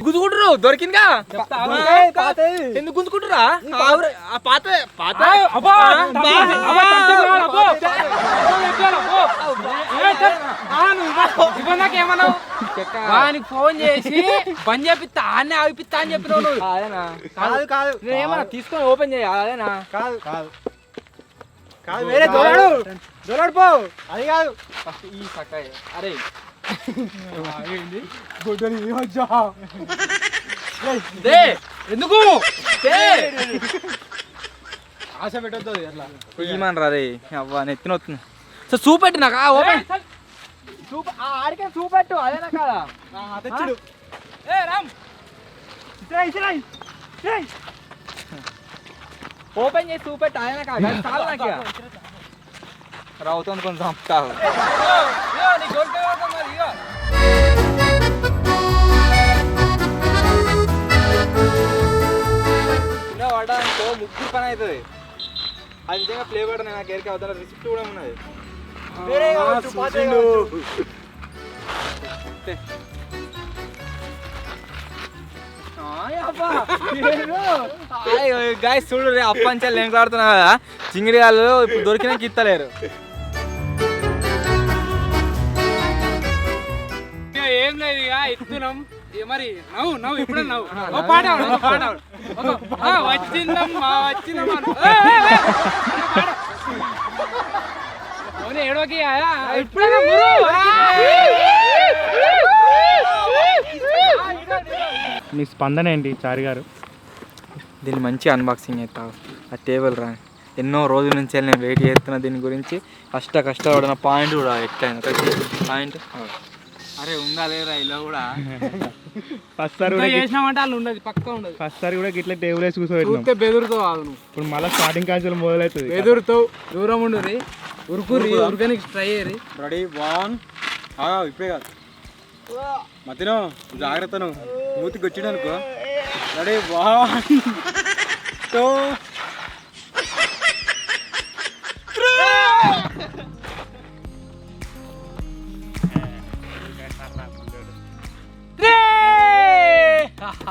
గుంజుకుంటారు దొరికిందిగా. ఎందుకు గుంజుకుంటారా? ఏమన్నావు? వానికి ఫోన్ చేసి బంద్ చేపిస్తా అన్నీ ఆగిపిస్తా అని చెప్పినావు నువ్వు. అదేనా? కాదు కాదు, ఏమన్నా తీసుకొని ఓపెన్ చేయాలి. అదేనా? కాదు కాదు కాదు, వేరే దొరడు దొరడు పో. అది కాదు ఫస్ట్ ఈ సక్క. అరే ఎందుకు ఆశ పెట్టద్దు అట్లా ఇమ్మనరా రే అవ్వ నెత్తిన వస్తుంది. సో చూపెట్టు నాకు ఓపెన్ ఆడికే చూపెట్టు. అదేనా కాదా తెచ్చుడు. ఓపెన్ చేసి చూపెట్టు. అదేనా కాదా? చాలా నాకు రావుతుంది కొంచెం చంపుతావు. పడడానికో ముగ్గురు పని అవుతుంది. అది నిజంగా ప్లే బటన్ నాకు ఎరికే అవుతా. రిసిప్ట్ కూడా ఉన్నది. గాయస్ చూడు రే అప్పంచాలు నేను ఆడుతున్నా కదా. చింగిడి వాళ్ళు ఇప్పుడు దొరికినాక ఇస్తలేరు. ఏం లేదు ఇక ఇస్తున్నాం. మరి నవ్వు నవ్వు ఇప్పుడు నవ్వు పాడాడు వచ్చిందమ్మా వచ్చిందమ్మా ఏడోకి ఇప్పుడు మీ స్పందన ఏంటి చారి గారు? దీన్ని మంచి అన్బాక్సింగ్ చేస్తావు. ఆ టేబుల్ రా ఎన్నో రోజుల నుంచి నేను వెయిట్ చేస్తున్నా దీని గురించి. కష్టపడిన పాయింట్ కూడా ఎట్లయినా పాయింట్. అరే ఉందా లేదా ఇలా కూడా ఫస్ట్ సారి కూడా చేసినామంటే వాళ్ళు ఉండదు పక్క ఉండదు. ఫస్ట్ సారి కూడా ఇట్లా టేబుల్ వేసి కూర్చోబెట్టినాం. బెదురుతావు ఆగు. ఇప్పుడు మళ్ళీ స్టార్టింగ్ కాల్చలు మొదలవుతుంది. బెదురుతావు దూరం ఉండుర్రి ఉరుకుర్రి ఉరకనికి ట్రై అయ్యి. రెడీ 1 ఇప్పుడే కాదు మధ్యలో జాగ్రత్తను మూతికి వచ్చిండు అనుకో. రెడీ 1 2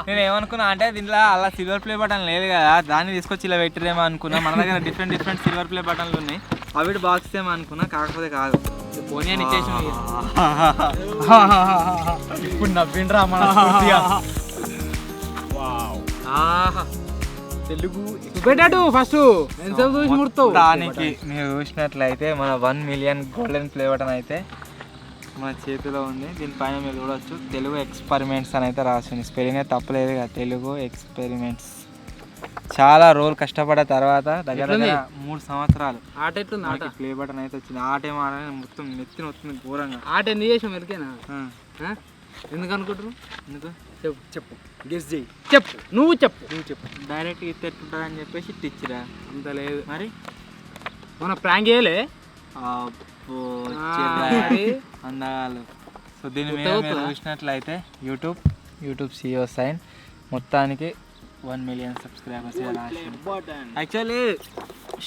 నేను ఏమనుకున్నా అంటే దీంట్లో అలా సిల్వర్ ప్లే బటన్ లేదు కదా, దాన్ని తీసుకొచ్చి ఇలా పెట్టిరేమో అనుకున్నా. మన దగ్గర డిఫరెంట్ సిల్వర్ ప్లే బటన్లు ఉన్నాయి. అవి బాక్స్ ఏమో అనుకున్నా, కాకపోతే కాదు. పోనీ అని ఇచ్చేసి ఇప్పుడు నవ్విండ్రా మన తెలుగు పెట్టాడు ఫస్ట్ చూసి ముడతావు. దానికి మీరు చూసినట్లయితే మన 1 మిలియన్ గోల్డెన్ ప్లే బటన్ అయితే మన చేతిలో ఉంది. దీనిపైన మీరు చూడవచ్చు తెలుగు ఎక్స్పెరిమెంట్స్ అని అయితే రాసింది. స్పెల్లింగ్ అయితే తప్పలేదు కదా, తెలుగు ఎక్స్పెరిమెంట్స్. చాలా రోజులు కష్టపడ్డ తర్వాత దగ్గర 3 సంవత్సరాలు ఆట ఎట్లుంది? ఆట ప్లే బటన్ అయితే వచ్చింది. ఆట ఏమో మొత్తం నెత్తిన వస్తుంది ఘోరంగా. ఆట ఎందుకు చేసాం ఎరికేనా? ఎందుకు అనుకుంటారు? ఎందుకు చెప్పు చెప్పు గెస్ చేయి. చెప్పు నువ్వు చెప్పు డైరెక్ట్ ఇస్తే ఎట్లుంటుంది అని చెప్పేసి ఇచ్చిరా. అంత లేదు మరి మన ప్రాంక్ చేయలే అందగాలు. సో దీని మీద మీరు చూసినట్లయితే యూట్యూబ్ CEO సైన్ మొత్తానికి 1 million subscribers. Actually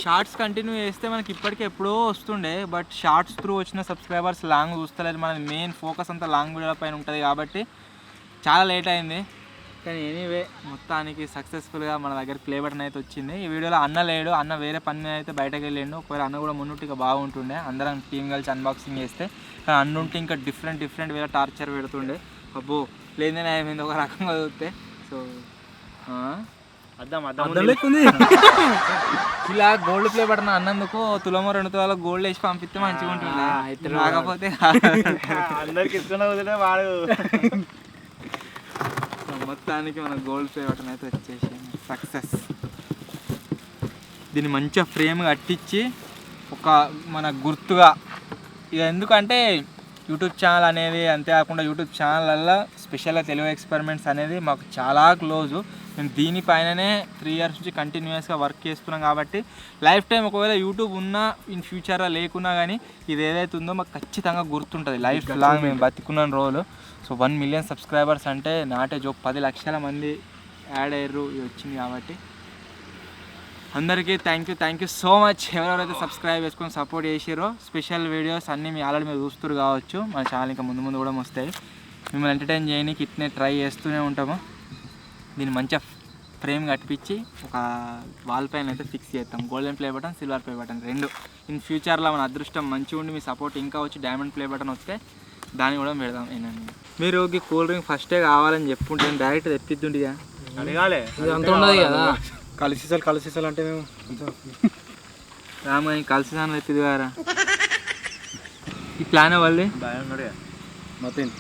shorts continue చేస్తే మనకి ఇప్పటికే ఎప్పుడో వస్తుండే, బట్ షార్ట్స్ త్రూ వచ్చిన సబ్స్క్రైబర్స్ లాంగ్ చూస్తలేదు. మన మెయిన్ ఫోకస్ అంతా లాంగ్ వీడియోల పైన ఉంటుంది కాబట్టి చాలా లేట్ అయింది. కానీ ఎనీవే మొత్తానికి సక్సెస్ఫుల్గా మన దగ్గర ప్లే బటన్ అయితే వచ్చింది. ఈ వీడియోలో అన్న లేడు, అన్న వేరే పని మీద అయితే బయటకు వెళ్ళిండు. ఒకవేళ అన్న కూడా మున్నుంటిగా బాగుంటుండే, అందరం టీం కలిసి అన్బాక్సింగ్ చేస్తే. కానీ అన్న ఉంటే ఇంకా డిఫరెంట్ వేరే టార్చర్ పెడుతుండే. అబ్బో లేదే ఏమైంది ఒక రకంగా చూస్తే. సో ఇలా గోల్డ్ ప్లే బటన్ అన్నందుకు తులమో 2 తులాల గోల్డ్ వేసి పంపిస్తే మంచిగా ఉంటుండే. రాకపోతే అందరికి ఇస్తున్నా వాడు మొత్తానికి మన గోల్డ్ ప్లే బటన్ అయితే వచ్చేసి సక్సెస్. దీన్ని మంచిగా ఫ్రేమ్ కట్టించి ఒక మన గుర్తుగా, ఇది ఎందుకంటే యూట్యూబ్ ఛానల్ అనేది, అంతేకాకుండా యూట్యూబ్ ఛానళ్ళల్లో స్పెషల్గా తెలుగు ఎక్స్పెరిమెంట్స్ అనేది మాకు చాలా క్లోజు. మేము దీనిపైననే 3 years నుంచి కంటిన్యూస్గా వర్క్ చేస్తున్నాం కాబట్టి లైఫ్ టైం ఒకవేళ యూట్యూబ్ ఉన్నా ఇన్ ఫ్యూచర్లో లేకున్నా కానీ ఇది ఏదైతే ఉందో మాకు ఖచ్చితంగా గుర్తుంటుంది లైఫ్ లాంగ్ మేము బతికున్న రోజులు. సో 1 million సబ్స్క్రైబర్స్ అంటే నాటే జోక్ 10 లక్షల మంది యాడ్ అయ్యారు ఇది వచ్చింది కాబట్టి అందరికీ థ్యాంక్ యూ సో మచ్. ఎవరెవరైతే సబ్స్క్రైబ్ చేసుకొని సపోర్ట్ చేసారో స్పెషల్ వీడియోస్ అన్నీ మీ ఆల్రెడీ మీరు చూస్తున్నారు కావచ్చు. మన ఛానల్ ఇంకా ముందు కూడా వస్తాయి. మిమ్మల్ని ఎంటర్టైన్ చేయడానికి ఇట్నే ట్రై చేస్తూనే ఉంటాము. దీన్ని మంచిగా ఫ్రేమ్ కట్టించి ఒక వాల్ పైన అయితే ఫిక్స్ చేస్తాం. Golden play button, silver play button 2. In ఫ్యూచర్లో మన అదృష్టం మంచిగా ఉండి మీ సపోర్ట్ ఇంకా వచ్చి డైమండ్ ప్లే బటన్ వస్తే దాన్ని కూడా పెడదాం. ఏంటండి మీరు ఈ కూల్ డ్రింక్ ఫస్టే కావాలని చెప్పుంటే డైరెక్ట్ తెప్పిద్దుండిగా అడగాలి, అంత ఉండదు కదా. కలిసిసాలు అంటే మేము రామని కలిసి దాని తెప్పిది గారా. ఈ ప్లాన్ వాళ్ళది మతిన్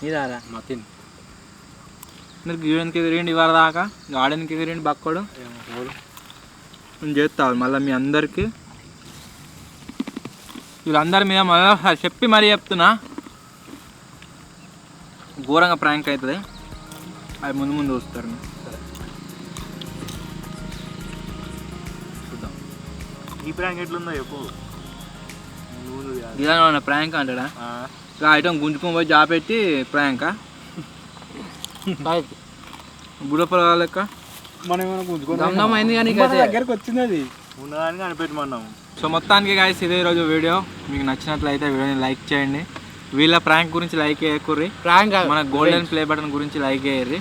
ఇదారా మతిన్ మీరు గీయడానికి ఎగిరిండి ఇవాళ దాకా, గార్డెన్కి ఎగిరిండి బక్కడు నేను చేస్తాను. మళ్ళీ మీ అందరికీ వీళ్ళందరి మీద మళ్ళీ చెప్పి మరీ చెప్తున్నా, ఘోరంగా ప్రాంక్ అవుతుంది. అది ముందు చూస్తారు. ఈ ప్రాంక్ ఎట్లుందో చెప్పు. ఇలా ప్రాంక్ అంటాడా? ఐటమ్ గుంజుకొని పోయి జాబ్ పెట్టి ప్రాంకా బుడపల లెక్క మనం అయింది కానీ దగ్గరకు వచ్చింది అది ఉన్నదానికి అనిపెట్టమన్నాము. సో మొత్తానికి గాయస్ ఇదే ఈరోజు వీడియో. మీకు నచ్చినట్లయితే వీడియోని లైక్ చేయండి. వీళ్ళ ప్రాంక్ గురించి లైక్ చేయకుర్రి, ప్రాంక్ మన గోల్డెన్ ప్లే బటన్ గురించి లైక్ చేయర్రి.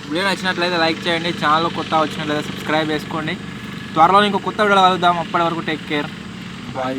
వీడియో నచ్చినట్లయితే లైక్ చేయండి. ఛానల్లో కొత్త వచ్చినట్లయితే సబ్స్క్రైబ్ చేసుకోండి. త్వరలో ఇంకో కొత్త వీడియో కలుద్దాం. అప్పటి వరకు టేక్ కేర్, బాయ్.